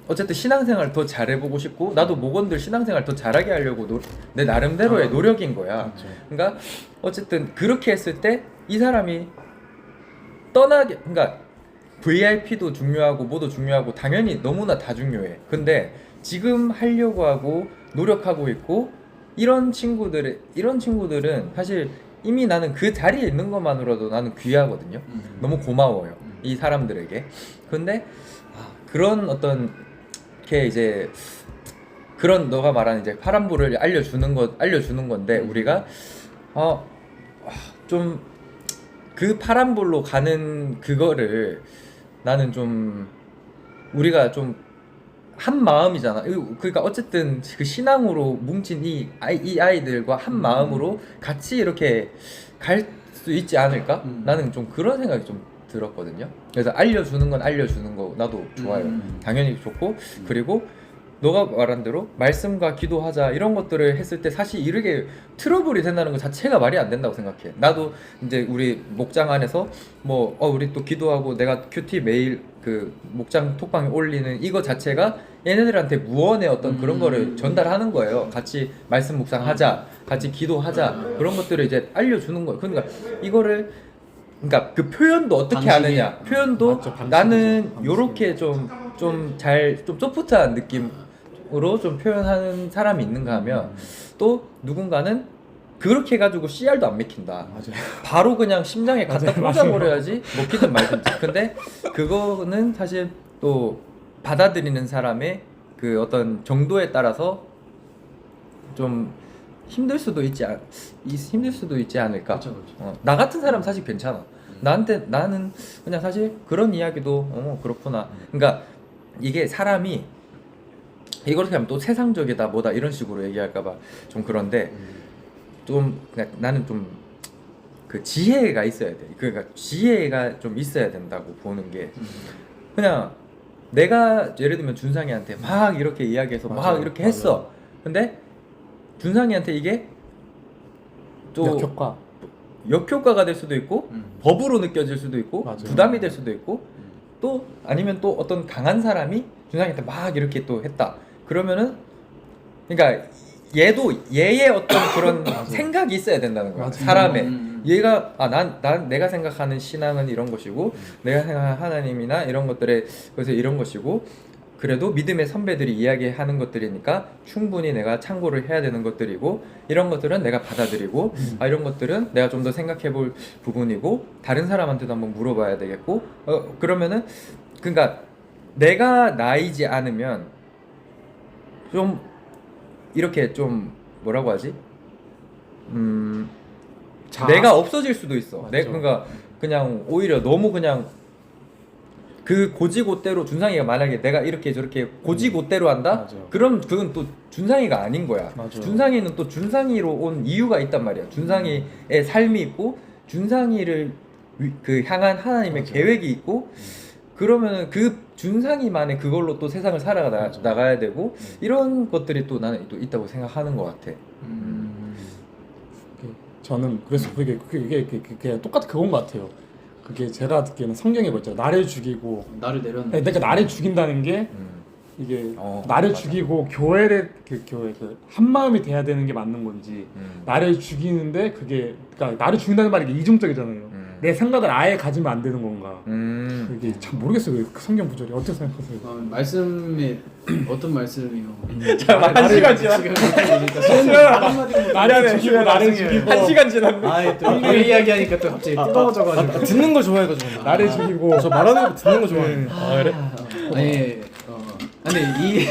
어쨌든 신앙생활 더 잘해보고 싶고 나도 목원들 신앙생활 더 잘하게 하려고 내 나름대로의 노력인 거야. 그렇죠. 그러니까 어쨌든 그렇게 했을 때 이 사람이 떠나게 그러니까 VIP도 중요하고 뭐도 중요하고 당연히 너무나 다 중요해. 근데 지금 하려고 하고 노력하고 있고 이런 친구들은 사실 이미 나는 그 자리에 있는 것만으로도 나는 귀하거든요. 너무 고마워요. 이 사람들에게. 근데 그런 어떤 게 이제 그런 너가 말하는 이제 파란불을 알려주는 건데 우리가 좀 그 파란불로 가는 그거를 나는 좀 우리가 좀 한 마음이잖아. 그러니까 어쨌든 그 신앙으로 뭉친 이 아이들과 한 마음으로 같이 이렇게 갈 수 있지 않을까? 나는 좀 그런 생각이 좀 들었거든요. 그래서 알려주는 건 알려주는 거 나도 좋아요. 당연히 좋고 그리고 너가 말한 대로 말씀과 기도하자 이런 것들을 했을 때 사실 이렇게 트러블이 된다는 것 자체가 말이 안 된다고 생각해. 나도 이제 우리 목장 안에서 뭐 우리 또 기도하고 내가 큐티 매일 그 목장 톡방에 올리는 이거 자체가 얘네들한테 무언의 어떤 그런 거를 전달하는 거예요. 같이 말씀 묵상하자, 같이 기도하자 그런 것들을 이제 알려주는 거예요. 그러니까 이거를 그러니까 그 표현도 어떻게 하느냐. 표현도 맞죠, 방식이죠. 나는 방식. 요렇게 좀 소프트한 느낌으로 좀 표현하는 사람이 있는가 하면 또 누군가는 그렇게 해가지고 CR도 안 맥힌다. 맞아요. 바로 그냥 심장에 갖다 맞아요, 꽂아버려야지 먹히든 말든지. 근데 그거는 사실 또 받아들이는 사람의 그 어떤 정도에 따라서 좀 힘들 수도 있지 않을까. 그쵸. 나 같은 사람 사실 괜찮아. 나는 그냥 사실 그런 이야기도 그렇구나. 그러니까 이게 사람이 이렇게 하면 또 세상적이다 뭐다 이런 식으로 얘기할까봐 좀 그런데 좀 그냥 나는 좀 그 지혜가 있어야 돼. 그러니까 지혜가 좀 있어야 된다고 보는 게 그냥 내가 예를 들면 준상이한테 막 이렇게 이야기해서 막 맞아요. 이렇게 했어. 근데 준상이한테 이게 또 역효과가 될 수도 있고 법으로 느껴질 수도 있고 맞아요. 부담이 될 수도 있고 또 아니면 또 어떤 강한 사람이 준상이한테 막 이렇게 또 했다. 그러면은 그러니까 얘의 어떤 그런 생각이 있어야 된다는 거야. 맞아요. 사람의 얘가 난 내가 생각하는 신앙은 이런 것이고 내가 생각하는 하나님이나 이런 것들에 그래서 이런 것이고 그래도 믿음의 선배들이 이야기하는 것들이니까 충분히 내가 참고를 해야 되는 것들이고 이런 것들은 내가 받아들이고 이런 것들은 내가 좀 더 생각해 볼 부분이고 다른 사람한테도 한번 물어봐야 되겠고 그러면은 그러니까 내가 나이지 않으면 좀 이렇게 좀 뭐라고 하지? 내가 없어질 수도 있어. 맞죠. 그러니까 그냥 오히려 너무 그냥 그 고지고대로 준상이가 만약에 내가 이렇게 저렇게 고지고대로 한다? 맞아요. 그럼 그건 또 준상이가 아닌 거야. 맞아요. 준상이는 또 준상이로 온 이유가 있단 말이야. 준상이의 삶이 있고 준상이를 그 향한 하나님의 맞아요. 계획이 있고 그러면은 그 준상이만의 그걸로 또 세상을 살아나가야 되고 이런 것들이 또 나는 또 있다고 생각하는 것 같아. 저는 그래서 그게 똑같은 그건 것 같아요. 그게 제가 듣기에는 성경에 뭐 있잖아요. 나를 죽이고 나를 내렸는데 내가 나를 죽인다는 게 이게 맞아. 나를 죽이고 교회를 교회 한 마음이 돼야 되는 게 맞는 건지 나를 죽이는데 그게 그러니까 나를 죽인다는 말이 이게 이중적이잖아요. 내 생각을 아예 가지면 안 되는 건가? 이게 참 모르겠어요. 그 성경 구절이 어떻게 생각하세요? 말씀에 어떤 말씀이요? 한 시간 지났. 나를 죽이고 나를 죽이고 한 시간 지났네. 아또 교회 이야기하니까 또 갑자기 뜨거워져가지고 듣는 거 좋아해가지고 나를 죽이고 저 말하는 거 듣는 거 좋아해. 아 그래? 아니 근데 이